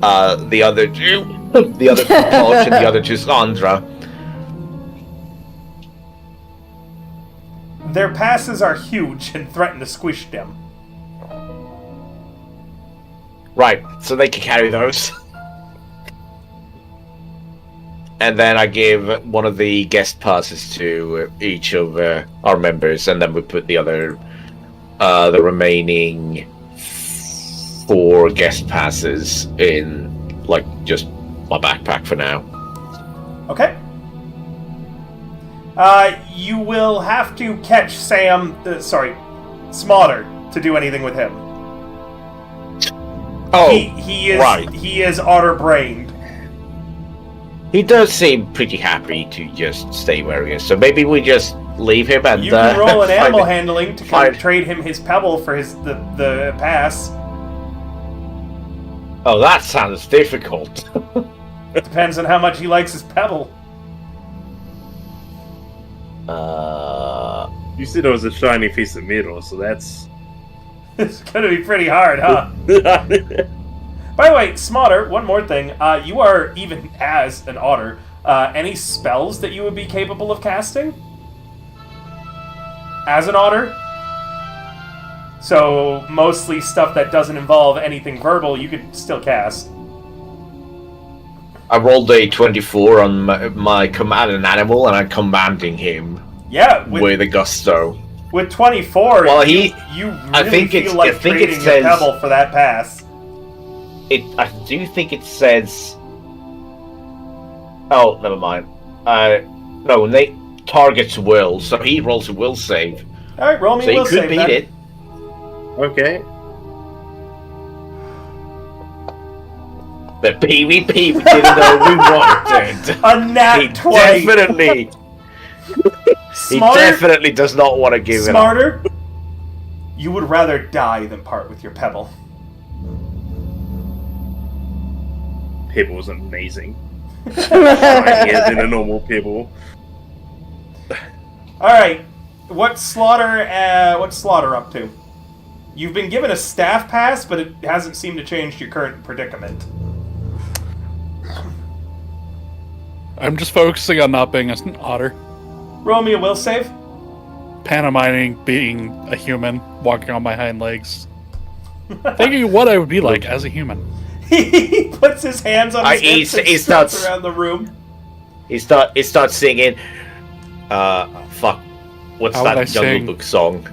the other two, the other cards, and the other to Sandra. Their passes are huge and threaten to squish them. Right, so they can carry those. And then I give one of the guest passes to each of our members, and then we put the remaining 4 guest passes in, like, just my backpack for now. Okay. You will have to catch Smotter to do anything with him. Oh, he is right. He is otter-brained. He does seem pretty happy to just stay where he is, so maybe we just leave him and... You can roll an animal find- handling to find- trade him his pebble for the pass. Oh, that sounds difficult. Depends on how much he likes his pebble. You said it was a shiny piece of metal, so that's... It's gonna be pretty hard, huh? By the way, Smotter, one more thing. You are, even as an otter, any spells that you would be capable of casting? As an otter? So, mostly stuff that doesn't involve anything verbal, you could still cast. I rolled a 24 on my command an animal, and I'm commanding him Yeah, with a gusto. with 24, Well, you really feel like trading your pebble for that pass. I do think it says... Oh, never mind. No, Nate targets will, so he rolls a will save. Alright, roll me So a he will could save beat then. it. Okay. But PvP, we didn't know we wanted. A nat He 20! definitely... He Smarter, definitely does not want to give it up. Smarter, you would rather die than part with your pebble. Pebble was amazing. Shinier than a normal pebble. Alright, what's Slaughter up to? You've been given a staff pass, but it hasn't seemed to change your current predicament. I'm just focusing on not being an otter. Roll me a will save. Pantomiming being a human, walking on my hind legs. Thinking what I would be like as a human. He puts his hands on his hips and he struts starts- around the room. He starts singing... fuck. What's How would I that Jungle sing? Book song?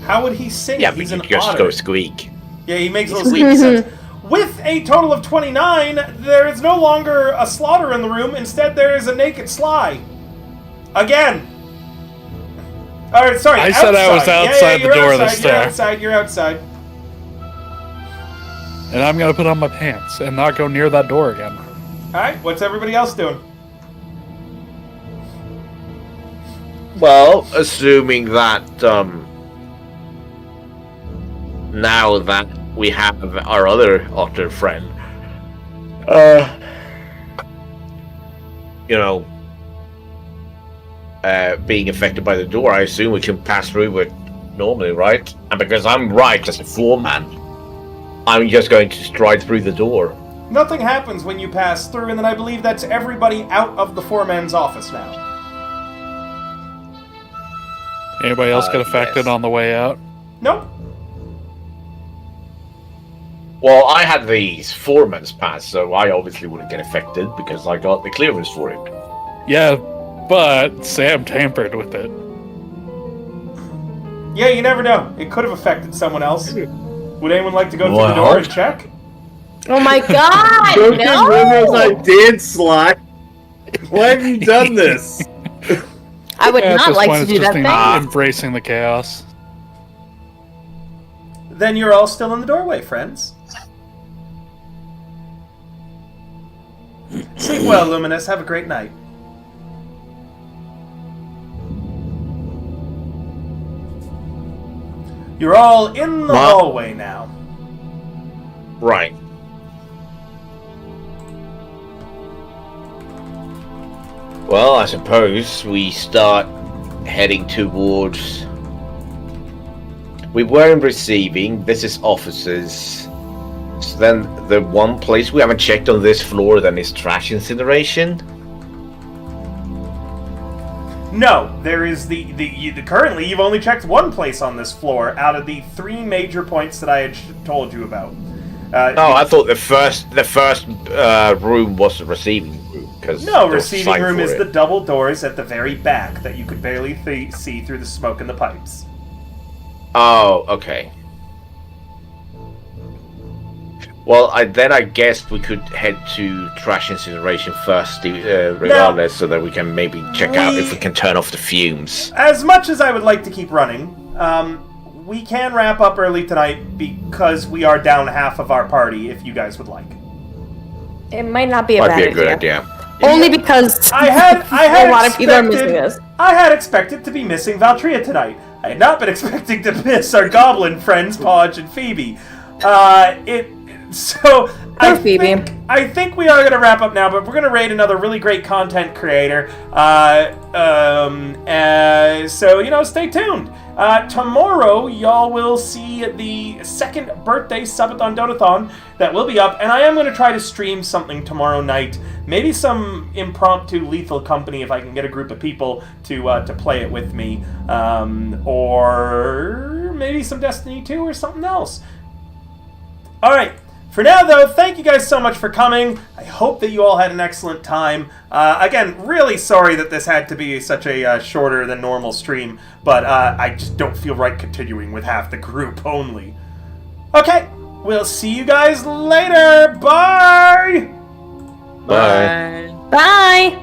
How would he sing? Yeah, He's but an you just otter. go squeak. Yeah, he makes little squeaky sounds. With a total of 29, there is no longer a Slaughter in the room. Instead, there is a naked Sly. Again. Alright, sorry. I said I was outside the you're door outside, this you're time. outside, you're outside. And I'm gonna put on my pants and not go near that door again. Alright, what's everybody else doing? Well, assuming that, now that we have our other otter friend, being affected by the door, I assume we can pass through it normally, right? And because I'm right as a foreman, I'm just going to stride through the door. Nothing happens when you pass through, and then I believe that's everybody out of the foreman's office now. Anybody else get affected yes. on the way out? Nope. Well, I had the foreman's pass, so I obviously wouldn't get affected because I got the clearance for it. Yeah, but Sam tampered with it. Yeah, you never know. It could have affected someone else. Would anyone like to go through the Well. door and check? Oh my god, Don't no! rumors I did, Sly. Why have you done this? I would Yeah, at not this like point, to it's do just that thing. embracing the chaos. Then you're all still in the doorway, friends. Sleep well, Luminous. Have a great night. You're all in the Well- hallway now. Right. Well, I suppose we start heading towards... We were in receiving, this is officers. So then the one place we haven't checked on this floor then is trash incineration. No, there is currently you've only checked one place on this floor out of the 3 major points that I had told you about. Oh, I thought the first room was the receiving room. Cause No, there was a receiving sign room for is it. the double doors at the very back that you could barely see through the smoke in the pipes. Oh, okay. Well, I guess we could head to trash incineration first, regardless, so that we can maybe check out if we can turn off the fumes. As much as I would like to keep running, we can wrap up early tonight because we are down half of our party, if you guys would like. It might not be a Might bad be a good idea. idea. Only because I had a lot of people are missing expected- us. I had expected to be missing Valtria tonight. I had not been expecting to miss our goblin friends, Podge and Phoebe. So Poor Phoebe. I think we are going to wrap up now, but we're going to raid another really great content creator. So stay tuned. Tomorrow, y'all will see the second birthday Subathon Donathon that will be up, and I am going to try to stream something tomorrow night. Maybe some impromptu Lethal Company if I can get a group of people to play it with me, or maybe some Destiny 2 or something else. All right. For now, though, thank you guys so much for coming. I hope that you all had an excellent time. Again, really sorry that this had to be such a shorter than normal stream, but I just don't feel right continuing with half the group only. Okay, we'll see you guys later. Bye! Bye. Bye!